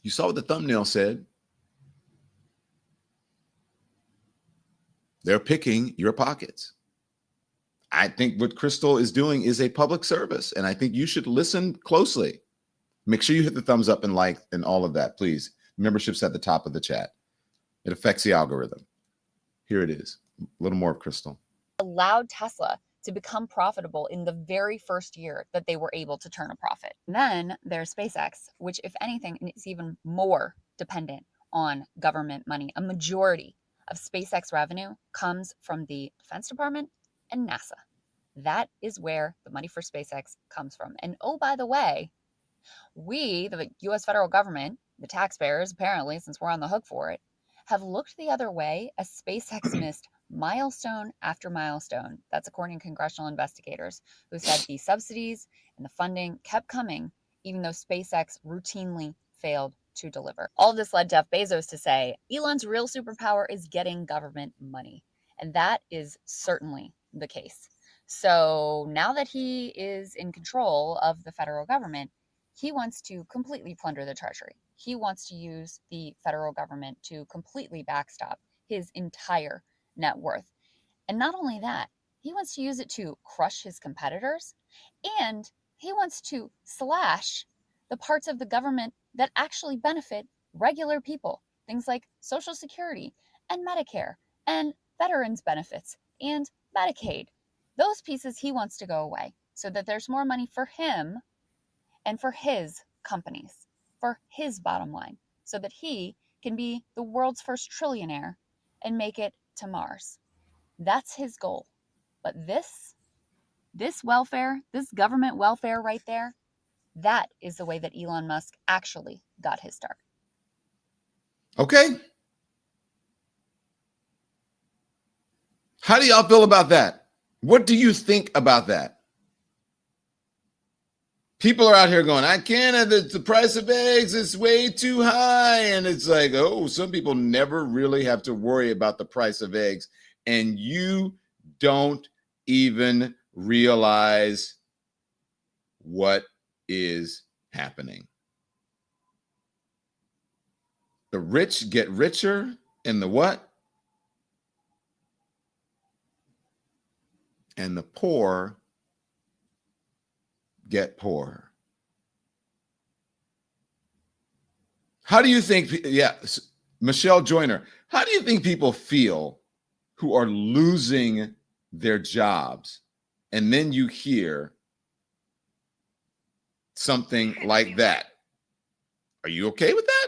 You saw what the thumbnail said. They're picking your pockets. I think what Crystal is doing is a public service, and I think you should listen closely. Make sure you hit the thumbs up and like and all of that, please. Membership's at the top of the chat. It affects the algorithm. Here it is. A little more of Crystal. Allowed Tesla to become profitable in the very first year that they were able to turn a profit. Then there's SpaceX, which, if anything, is even more dependent on government money. A majority of SpaceX revenue comes from the Defense Department and NASA. That is where the money for SpaceX comes from. And oh, by the way, we, the US federal government, the taxpayers, apparently, since we're on the hook for it, have looked the other way as SpaceX missed milestone after milestone. That's according to congressional investigators who said the subsidies and the funding kept coming, even though SpaceX routinely failed to deliver. All of this led Jeff Bezos to say, Elon's real superpower is getting government money. And that is certainly the case. So now that he is in control of the federal government, he wants to completely plunder the treasury. He wants to use the federal government to completely backstop his entire net worth. And not only that, he wants to use it to crush his competitors, and he wants to slash the parts of the government that actually benefit regular people. Things like Social Security and Medicare and veterans benefits and Medicaid. Those pieces he wants to go away so that there's more money for him and for his companies, for his bottom line, so that he can be the world's first trillionaire and make it to Mars. That's his goal. But this welfare, this government welfare right there, that is the way that Elon Musk actually got his start. Okay. How do y'all feel about that? What do you think about that? People are out here going, I can't, the price of eggs is way too high. And it's like, oh, some people never really have to worry about the price of eggs. And you don't even realize what is happening. The rich get richer and the what? And the poor get poorer. How do you think, Michelle Joyner, how do you think people feel who are losing their jobs? And then you hear something like that. Are you okay with that?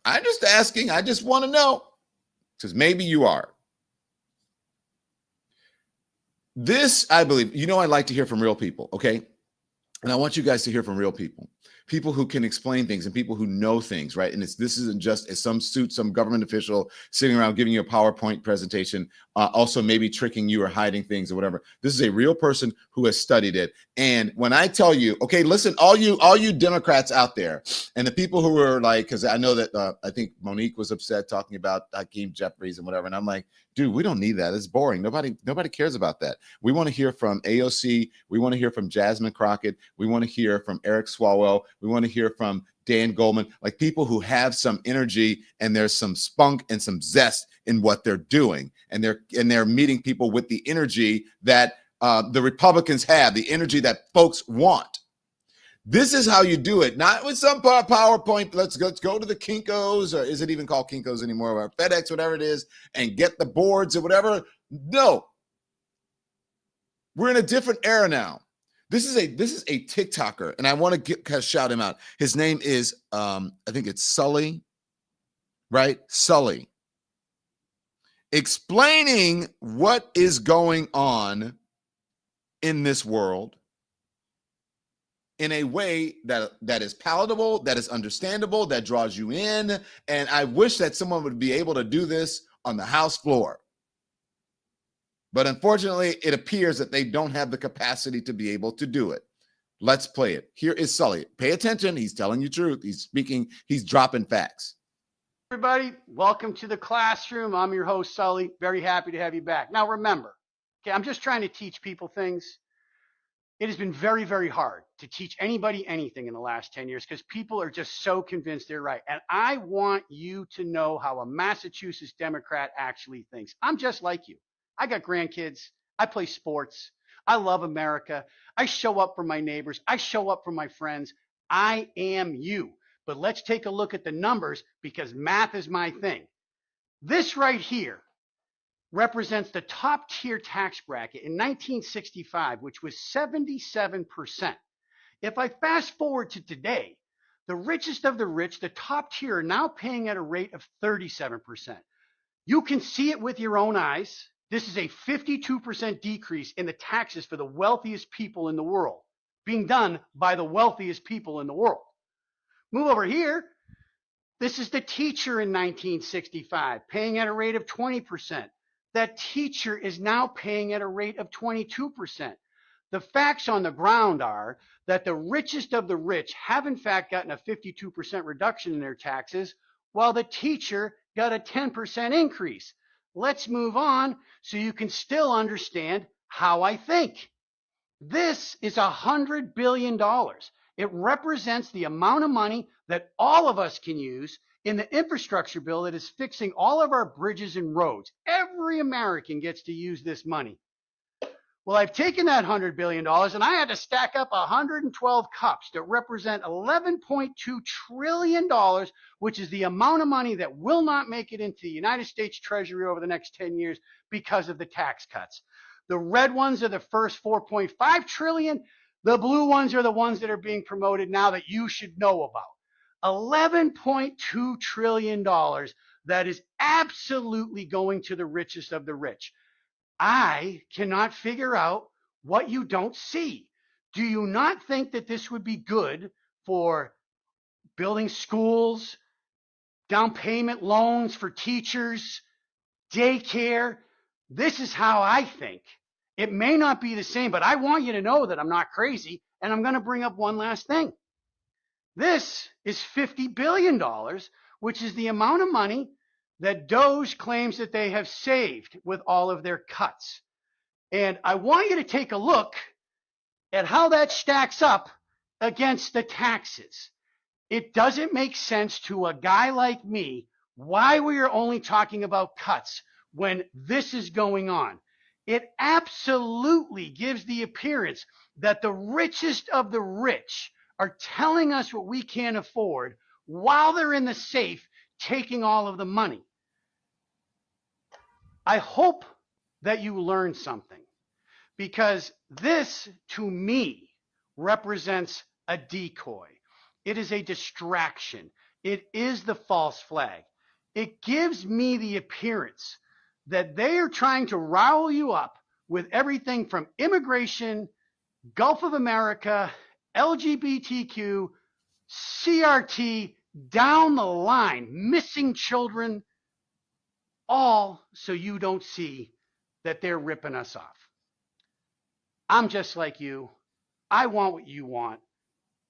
I'm just asking. I just want to know, because maybe you are. This, I believe, I like to hear from real people, okay? And I want you guys to hear from real people who can explain things and people who know things, right? And this isn't just some government official sitting around giving you a PowerPoint presentation, also maybe tricking you or hiding things or whatever. This is a real person who has studied it. And when I tell you, okay, listen, all you Democrats out there, and the people who are like, because I know that I think Monique was upset talking about Hakeem Jeffries and whatever, and I'm like, dude, we don't need that. It's boring. Nobody cares about that. We want to hear from AOC. We want to hear from Jasmine Crockett. We want to hear from Eric Swalwell. We want to hear from Dan Goldman, like people who have some energy and there's some spunk and some zest in what they're doing. And they're meeting people with the energy that the Republicans have, the energy that folks want. This is how you do it, not with some PowerPoint. Let's go to the Kinko's, or is it even called Kinko's anymore, or FedEx, whatever it is, and get the boards or whatever. No, we're in a different era now. This is a TikToker, and I want to shout him out. His name is I think it's Sully, right? Sully, explaining what is going on in this world in a way that is palatable, that is understandable, that draws you in. And I wish that someone would be able to do this on the House floor. But unfortunately, it appears that they don't have the capacity to be able to do it. Let's play it. Here is Sully. Pay attention. He's telling you truth. He's speaking. He's dropping facts. Everybody, welcome to the classroom. I'm your host, Sully. Very happy to have you back. Now, remember, okay, I'm just trying to teach people things. It has been very, very hard to teach anybody anything in the last 10 years because people are just so convinced they're right. And I want you to know how a Massachusetts Democrat actually thinks. I'm just like you. I got grandkids. I play sports. I love America. I show up for my neighbors. I show up for my friends. I am you. But let's take a look at the numbers because math is my thing. This right here represents the top tier tax bracket in 1965, which was 77%. If I fast forward to today, the richest of the rich, the top tier, are now paying at a rate of 37%. You can see it with your own eyes. This is a 52% decrease in the taxes for the wealthiest people in the world, being done by the wealthiest people in the world. Move over here. This is the teacher in 1965, paying at a rate of 20%. That teacher is now paying at a rate of 22%. The facts on the ground are that the richest of the rich have in fact gotten a 52% reduction in their taxes, while the teacher got a 10% increase. Let's move on so you can still understand how I think. This is $100 billion. It represents the amount of money that all of us can use in the infrastructure bill that is fixing all of our bridges and roads. Every American gets to use this money. Well, I've taken that $100 billion and I had to stack up 112 cups that represent $11.2 trillion, which is the amount of money that will not make it into the United States Treasury over the next 10 years because of the tax cuts. The red ones are the first 4.5 trillion. The blue ones are the ones that are being promoted now that you should know about. $11.2 trillion that is absolutely going to the richest of the rich. I cannot figure out what you don't see. Do you not think that this would be good for building schools, down payment loans for teachers, daycare? This is how I think. It may not be the same, but I want you to know that I'm not crazy. And I'm going to bring up one last thing. This is $50 billion, which is the amount of money that DOGE claims that they have saved with all of their cuts. And I want you to take a look at how that stacks up against the taxes. It doesn't make sense to a guy like me why we are only talking about cuts when this is going on. It absolutely gives the appearance that the richest of the rich are telling us what we can't afford while they're in the safe taking all of the money. I hope that you learned something because this, to me, represents a decoy. It is a distraction. It is the false flag. It gives me the appearance that they are trying to rile you up with everything from immigration, Gulf of America, LGBTQ, CRT, down the line, missing children, all so you don't see that they're ripping us off. I'm just like you. I want what you want.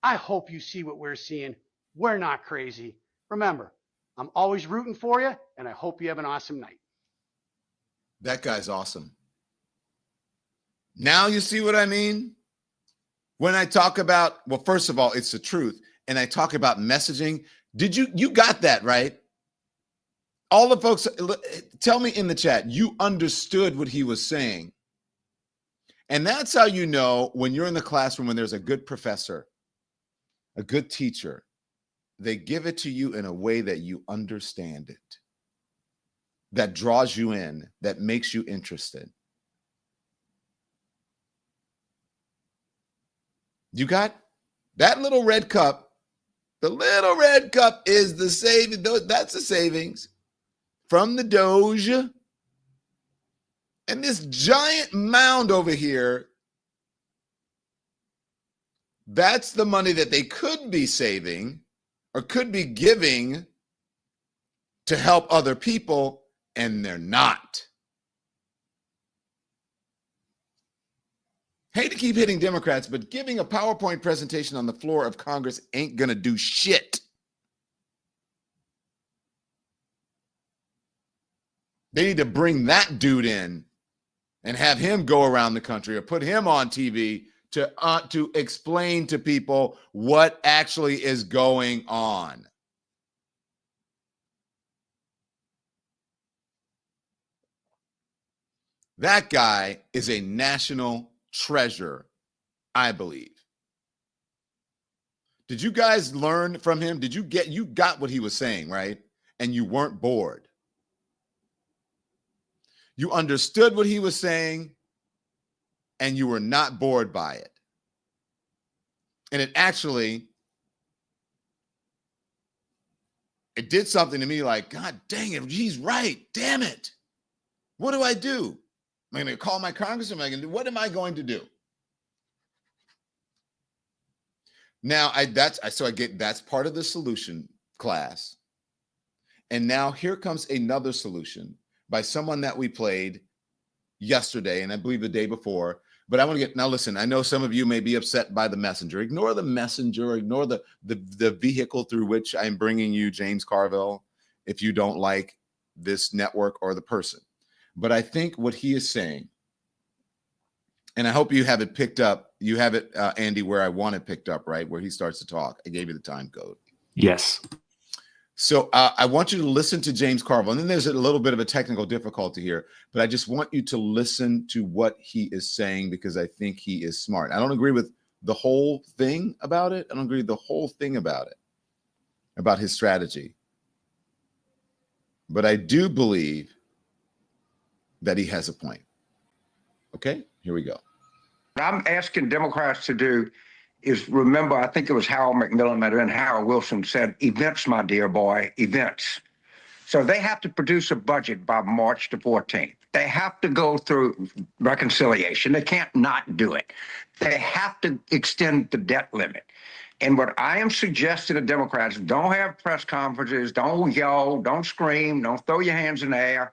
I hope you see what we're seeing. We're not crazy. Remember, I'm always rooting for you, and I hope you have an awesome night. That guy's awesome. Now you see what I mean? When I talk about, well, first of all, it's the truth. And I talk about messaging. You got that, right? All the folks, tell me in the chat, you understood what he was saying. And that's how you know when you're in the classroom, when there's a good professor, a good teacher, they give it to you in a way that you understand it, that draws you in, that makes you interested. You got that little red cup. The little red cup is the saving. That's the savings from the DOGE. And this giant mound over here That's the money that they could be saving or could be giving to help other people, and they're not. Hate to keep hitting Democrats, but giving a PowerPoint presentation on the floor of Congress ain't gonna do shit. They need to bring that dude in and have him go around the country or put him on TV to explain to people what actually is going on. That guy is a national treasure, I believe. Did you guys learn from him? You got what he was saying, right? And you weren't bored. You understood what he was saying, and you were not bored by it. And it did something to me like, God dang it, he's right. Damn it. What do I do? Am I going to call my congressman? What am I going to do? Now, that's part of the solution class. And now here comes another solution by someone that we played yesterday, and I believe the day before. But I want to now listen, I know some of you may be upset by the messenger. Ignore the messenger, ignore the vehicle through which I'm bringing you James Carville if you don't like this network or the person. But I think what he is saying, and I hope you have it picked up. You have it, Andy, where I want it picked up, right? Where he starts to talk. I gave you the time code. Yes. So I want you to listen to James Carville. And then there's a little bit of a technical difficulty here, but I just want you to listen to what he is saying because I think he is smart. I don't agree with the whole thing about it. I don't agree with the whole thing about it, about his strategy. But I do believe that he has a point. Okay, here we go. What I'm asking Democrats to do is remember, I think it was Harold Macmillan and Harold Wilson said, events, my dear boy, events. So they have to produce a budget by March the 14th. They have to go through reconciliation. They can't not do it. They have to extend the debt limit. And what I am suggesting to Democrats, don't have press conferences, don't yell, don't scream, don't throw your hands in the air.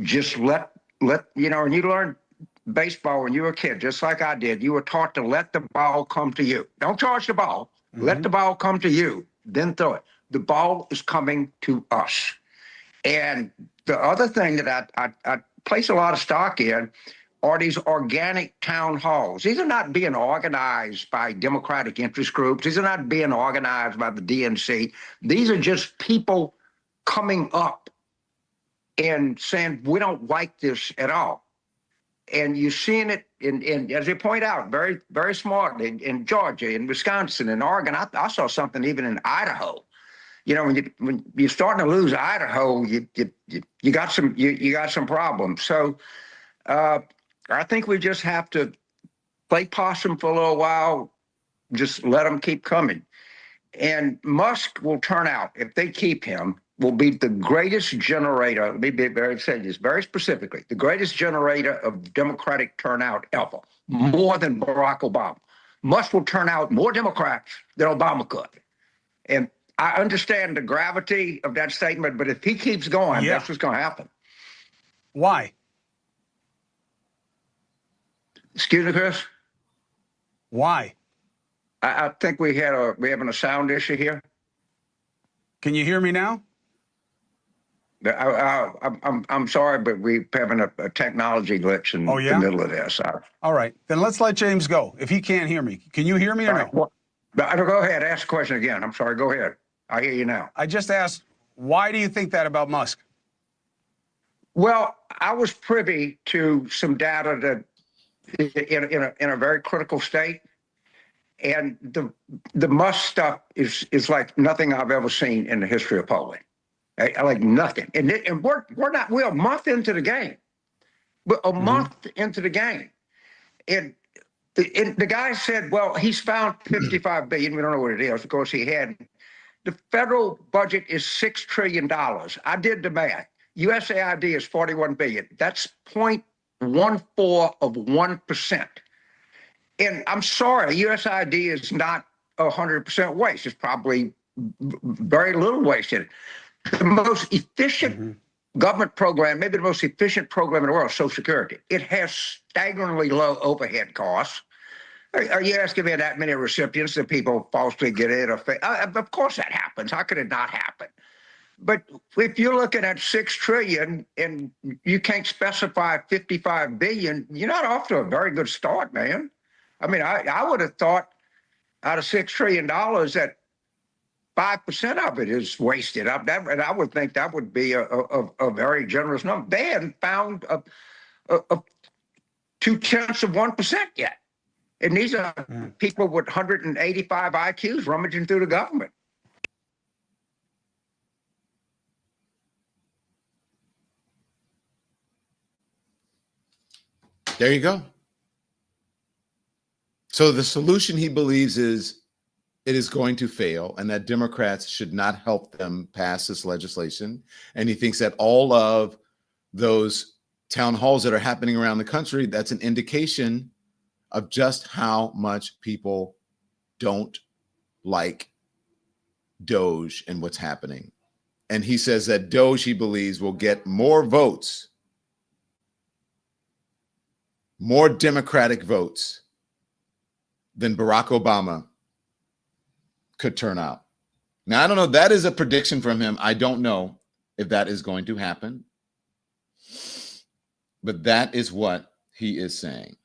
Just let you know, and you learn baseball when you were a kid, just like I did. You were taught to let the ball come to you. Don't charge the ball. Let the ball come to you, then throw it. The ball is coming to us. And the other thing that I place a lot of stock in are these organic town halls. These are not being organized by Democratic interest groups. These are not being organized by the DNC. These are just people coming up and saying, we don't like this at all. And you're seeing it in as you point out, very, very smart in Georgia, in Wisconsin, in Oregon. I saw something even in Idaho. You know, when you're starting to lose Idaho, you got some problems. So I think we just have to play possum for a little while, just let them keep coming. And Musk will turn out, if they keep him, will be the greatest generator, let me be very say this very specifically, the greatest generator of Democratic turnout ever, more than Barack Obama. Musk will turn out more Democrats than Obama could. And I understand the gravity of that statement, but if he keeps going, that's what's going to happen. Why? Excuse me, Chris? Why? I think we're having a sound issue here. Can you hear me now? I'm sorry, but we're having a technology glitch in the middle of this. All right, then let's let James go. If he can't hear me, can you hear me or no? Well, go ahead. Ask the question again. I'm sorry. Go ahead. I hear you now. I just asked, why do you think that about Musk? Well, I was privy to some data that in a very critical state, and the Musk stuff is like nothing I've ever seen in the history of polling. Like nothing. And we're a month into the game. We're a month into the game. And the guy said, well, he's found $55 billion. We don't know what it is. Of course, he had. The federal budget is $6 trillion. I did the math. USAID is $41 billion. That's 0.14 of 1%. And I'm sorry, USAID is not 100% waste. It's probably very little waste in it. The most efficient government program, maybe the most efficient program in the world, Social Security. It has staggeringly low overhead costs. Are you asking me that many recipients that people falsely get in? Of course that happens. How could it not happen? But if you're looking at $6 trillion and you can't specify 55 billion, you're not off to a very good start, man. I mean, I would have thought out of $6 trillion that 5% of it is wasted. And I would think that would be a very generous number. They hadn't found a 0.2% yet. And these are people with 185 IQs rummaging through the government. There you go. So the solution, he believes, is it is going to fail and that Democrats should not help them pass this legislation. And he thinks that all of those town halls that are happening around the country, that's an indication of just how much people don't like DOGE and what's happening. And he says that DOGE, he believes, will get more votes, more Democratic votes than Barack Obama could turn out. Now, I don't know. That is a prediction from him. I don't know if that is going to happen. But that is what he is saying.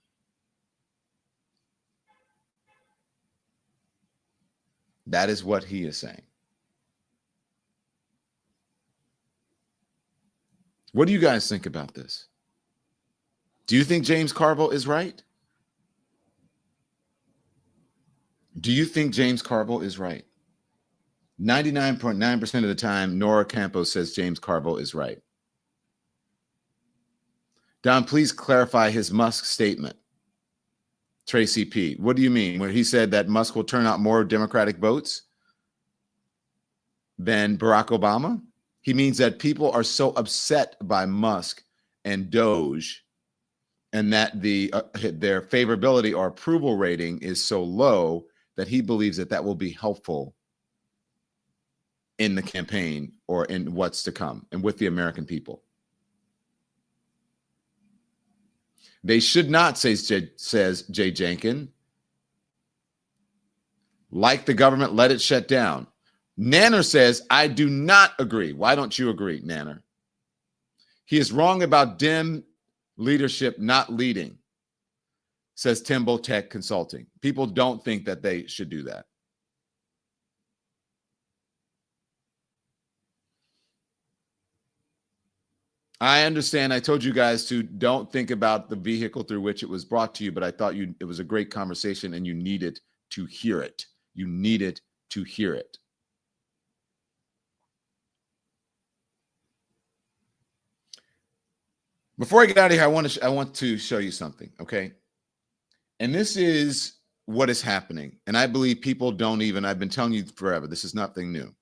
That is what he is saying. What do you guys think about this? Do you think James Carville is right? Do you think James Carville is right? 99.9% of the time, Nora Campos says James Carville is right. Don, please clarify his Musk statement. Tracy P. What do you mean? Where he said that Musk will turn out more Democratic votes than Barack Obama? He means that people are so upset by Musk and DOGE and that their favorability or approval rating is so low that he believes that that will be helpful in the campaign or in what's to come and with the American people. They should not, says Jay Jankin, like the government, let it shut down. Nanner says, I do not agree. Why don't you agree, Nanner? He is wrong about Dem leadership not leading, says Timbo Tech Consulting. People don't think that they should do that. I understand. I told you guys to don't think about the vehicle through which it was brought to you, but I thought it was a great conversation and you needed to hear it. You needed to hear it. Before I get out of here, I want to show you something, okay? And this is what is happening. And I believe people don't even, I've been telling you forever, this is nothing new.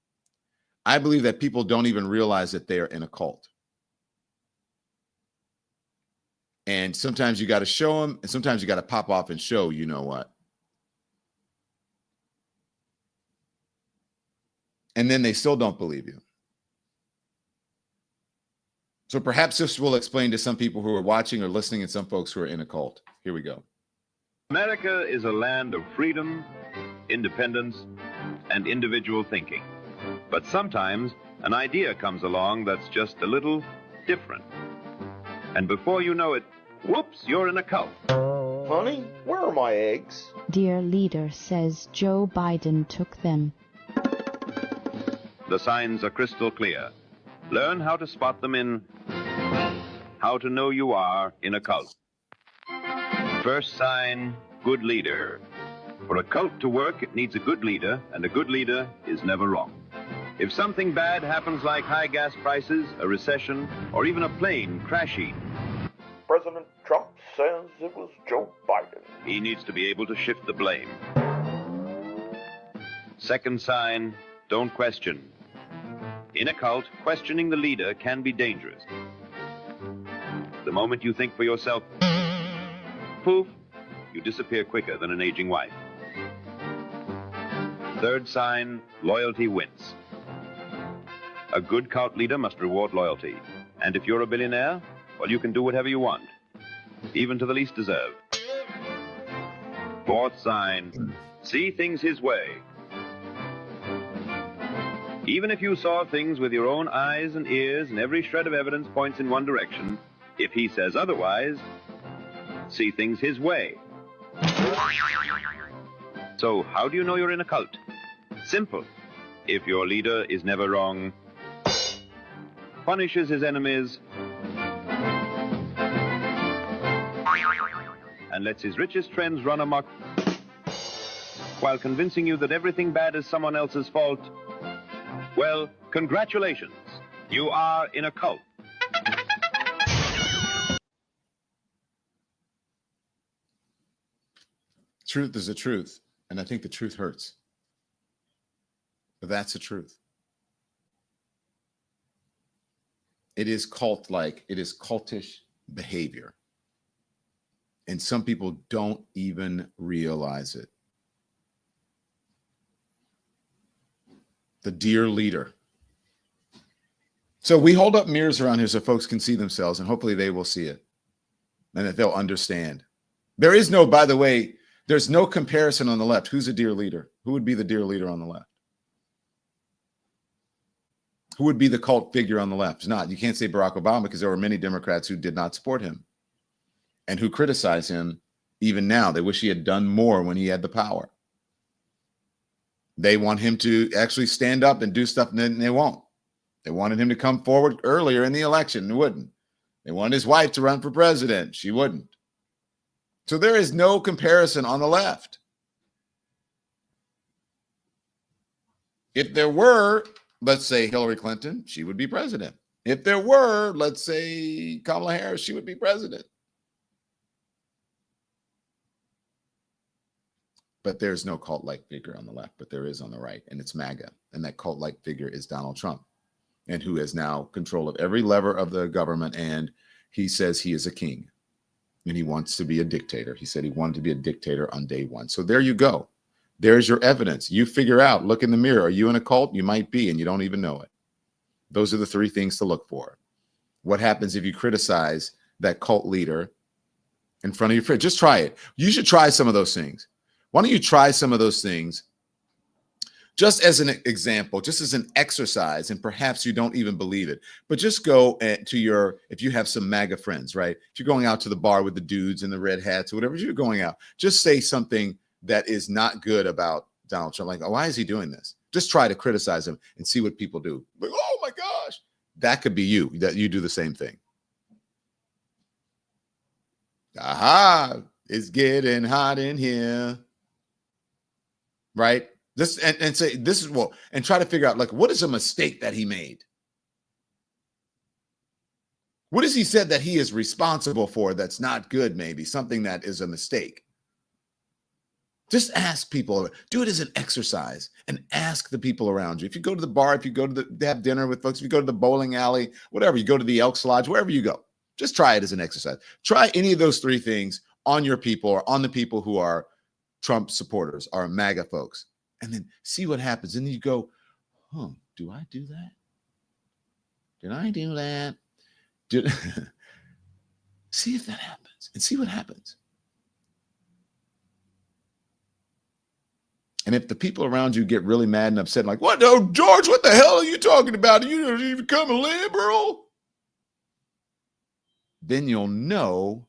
I believe that people don't even realize that they are in a cult. And sometimes you got to show them, and sometimes you got to pop off and show, you know what. And then they still don't believe you. So perhaps this will explain to some people who are watching or listening and some folks who are in a cult. Here we go. America is a land of freedom, independence, and individual thinking. But sometimes an idea comes along that's just a little different. And before you know it, whoops, you're in a cult. Honey, where are my eggs? Dear leader says Joe Biden took them. The signs are crystal clear. Learn how to spot them in How to Know You Are in a Cult. First sign, good leader. For a cult to work, it needs a good leader, and a good leader is never wrong. If something bad happens like high gas prices, a recession, or even a plane crashing, President Trump says it was Joe Biden. he needs to be able to shift the blame. Second sign, don't question. In a cult, questioning the leader can be dangerous. The moment you think for yourself, poof, you disappear quicker than an aging wife. Third sign, loyalty wins. A good cult leader must reward loyalty. And if you're a billionaire, well, you can do whatever you want, even to the least deserved. Fourth sign, see things his way. Even if you saw things with your own eyes and ears and every shred of evidence points in one direction, if he says otherwise, see things his way. So how do you know you're in a cult? Simple. If your leader is never wrong, punishes his enemies, and lets his richest friends run amok, while convincing you that everything bad is someone else's fault, well, congratulations. You are in a cult. Truth is the truth, and I think the truth hurts. But that's the truth. It is cult-like. It is cultish behavior. And some people don't even realize it. The dear leader. So we hold up mirrors around here so folks can see themselves, and hopefully they will see it and that they'll understand. There is no, by the way, there's no comparison on the left. Who's a dear leader? Who would be the dear leader on the left? Who would be the cult figure on the left? It's not. You can't say Barack Obama because there were many Democrats who did not support him and who criticize him even now. They wish he had done more when he had the power. They want him to actually stand up and do stuff, and then they won't. They wanted him to come forward earlier in the election and wouldn't. They wanted his wife to run for president. She wouldn't. So there is no comparison on the left. If there were, let's say Hillary Clinton, she would be president. If there were, let's say Kamala Harris, she would be president. But there's no cult-like figure on the left, but there is on the right, and it's MAGA. And that cult-like figure is Donald Trump, and who has now control of every lever of the government, and he says he is a king, and he wants to be a dictator. He said he wanted to be a dictator on day one. So there you go. There's your evidence. You figure out, look in the mirror. Are you in a cult? You might be, and you don't even know it. Those are the three things to look for. What happens if you criticize that cult leader in front of your friend? Just try it. You should try some of those things. Why don't you try some of those things just as an example, just as an exercise, and perhaps you don't even believe it, but just go to your, if you have some MAGA friends, right? If you're going out to the bar with the dudes in the red hats or whatever, you're going out, just say something that is not good about Donald Trump. Like, oh, why is he doing this? Just try to criticize him and see what people do. Like, oh my gosh, that could be you, that you do the same thing. Aha, it's getting hot in here. Right? This and say this is well, and try to figure out like what is a mistake that he made? What has he said that he is responsible for that's not good, maybe something that is a mistake? Just ask people, do it as an exercise and ask the people around you. If you go to the bar, if you go to have dinner with folks, if you go to the bowling alley, whatever, you go to the Elks Lodge, wherever you go, just try it as an exercise. Try any of those three things on your people or on the people who are Trump supporters, are MAGA folks, and then see what happens. And you go, huh, do I do that? Did I do that? See if that happens and see what happens. And if the people around you get really mad and upset, like, what? Oh, George, what the hell are you talking about? Are you become a liberal? Then you'll know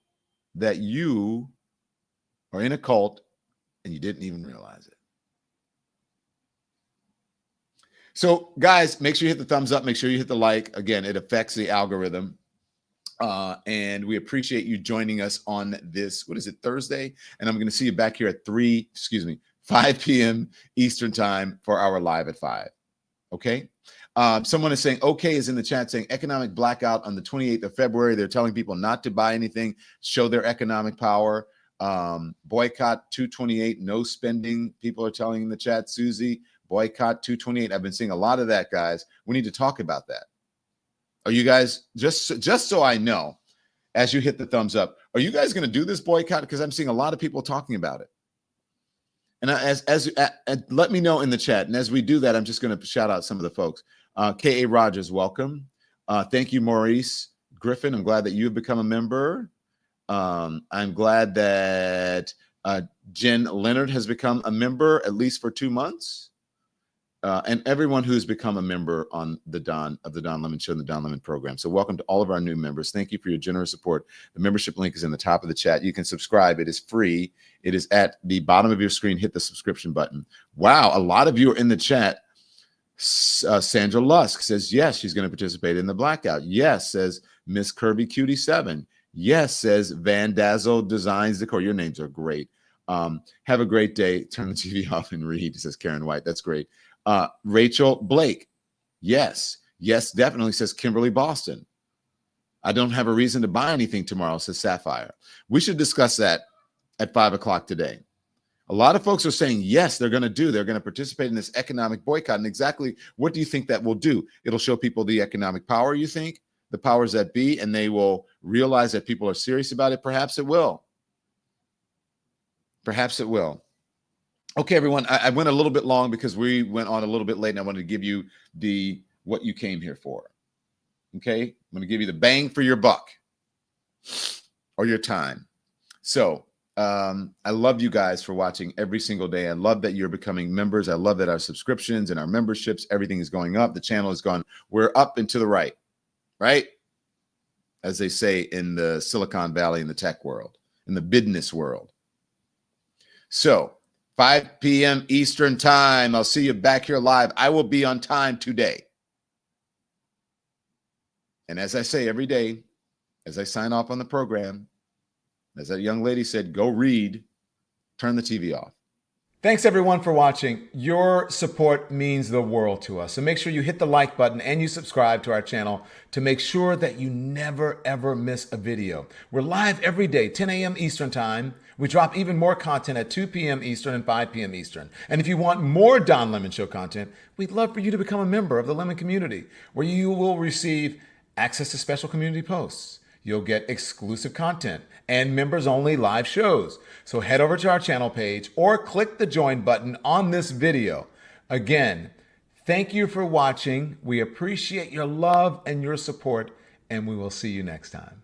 that you are in a cult and you didn't even realize it. So, guys, make sure you hit the thumbs up. Make sure you hit the like. Again, it affects the algorithm. And we appreciate you joining us on this, what is it, Thursday? And I'm going to see you back here at 5 p.m. Eastern time for our live at 5. Okay? Someone is saying, okay, is in the chat saying economic blackout on the 28th of February. They're telling people not to buy anything, show their economic power. Boycott 228, no spending. People are telling in the chat, Susie, boycott 228. I've been seeing a lot of that, guys. We need to talk about that. Are you guys, just so I know, as you hit the thumbs up, Are you guys going to do this boycott? Because I'm seeing a lot of people talking about it. And let me know in the chat. And as we do that, I'm just going to shout out some of the folks. K.A. Rogers, welcome. Thank you, Maurice Griffin. I'm glad that you've become a member. I'm glad that Jen Leonard has become a member, at least for 2 months. And everyone who's become a member on the Don Lemon Show and the Don Lemon program. So welcome to all of our new members. Thank you for your generous support. The membership link is in the top of the chat. You can subscribe. It is free. It is at the bottom of your screen. Hit the subscription button. Wow, a lot of you are in the chat. Sandra Lusk says, yes, she's going to participate in the blackout. Yes, says Miss Kirby Cutie 7. Yes, says Van Dazzle Designs Decor. Your names are great. Have a great day. Turn the TV off and read, says Karen White. That's great. Rachel Blake. Yes, definitely, says Kimberly Boston. I don't have a reason to buy anything tomorrow, says Sapphire. We should discuss that at 5 o'clock today. A lot of folks are saying, yes, they're going to participate in this economic boycott. And exactly what do you think that will do? It'll show people the economic power, you think, the powers that be, and they will realize that people are serious about it. Perhaps it will. Perhaps it will. Okay, everyone, I went a little bit long because we went on a little bit late, and I wanted to give you what you came here for. Okay, I'm going to give you the bang for your buck or your time. So I love you guys for watching every single day. I love that you're becoming members. I love that our subscriptions and our memberships, everything is going up. The channel is gone. We're up and to the right, as they say in the Silicon Valley, in the tech world, in the business world. So 5 p.m. Eastern time. I'll see you back here live. I will be on time today. And as I say every day, as I sign off on the program, as that young lady said, go read, turn the TV off. Thanks, everyone, for watching. Your support means the world to us. So make sure you hit the like button and you subscribe to our channel to make sure that you never, ever miss a video. We're live every day, 10 a.m. Eastern time. We drop even more content at 2 p.m. Eastern and 5 p.m. Eastern. And if you want more Don Lemon Show content, we'd love for you to become a member of the Lemon community, where you will receive access to special community posts. You'll get exclusive content and members-only live shows. So head over to our channel page or click the join button on this video. Again, thank you for watching. We appreciate your love and your support, and we will see you next time.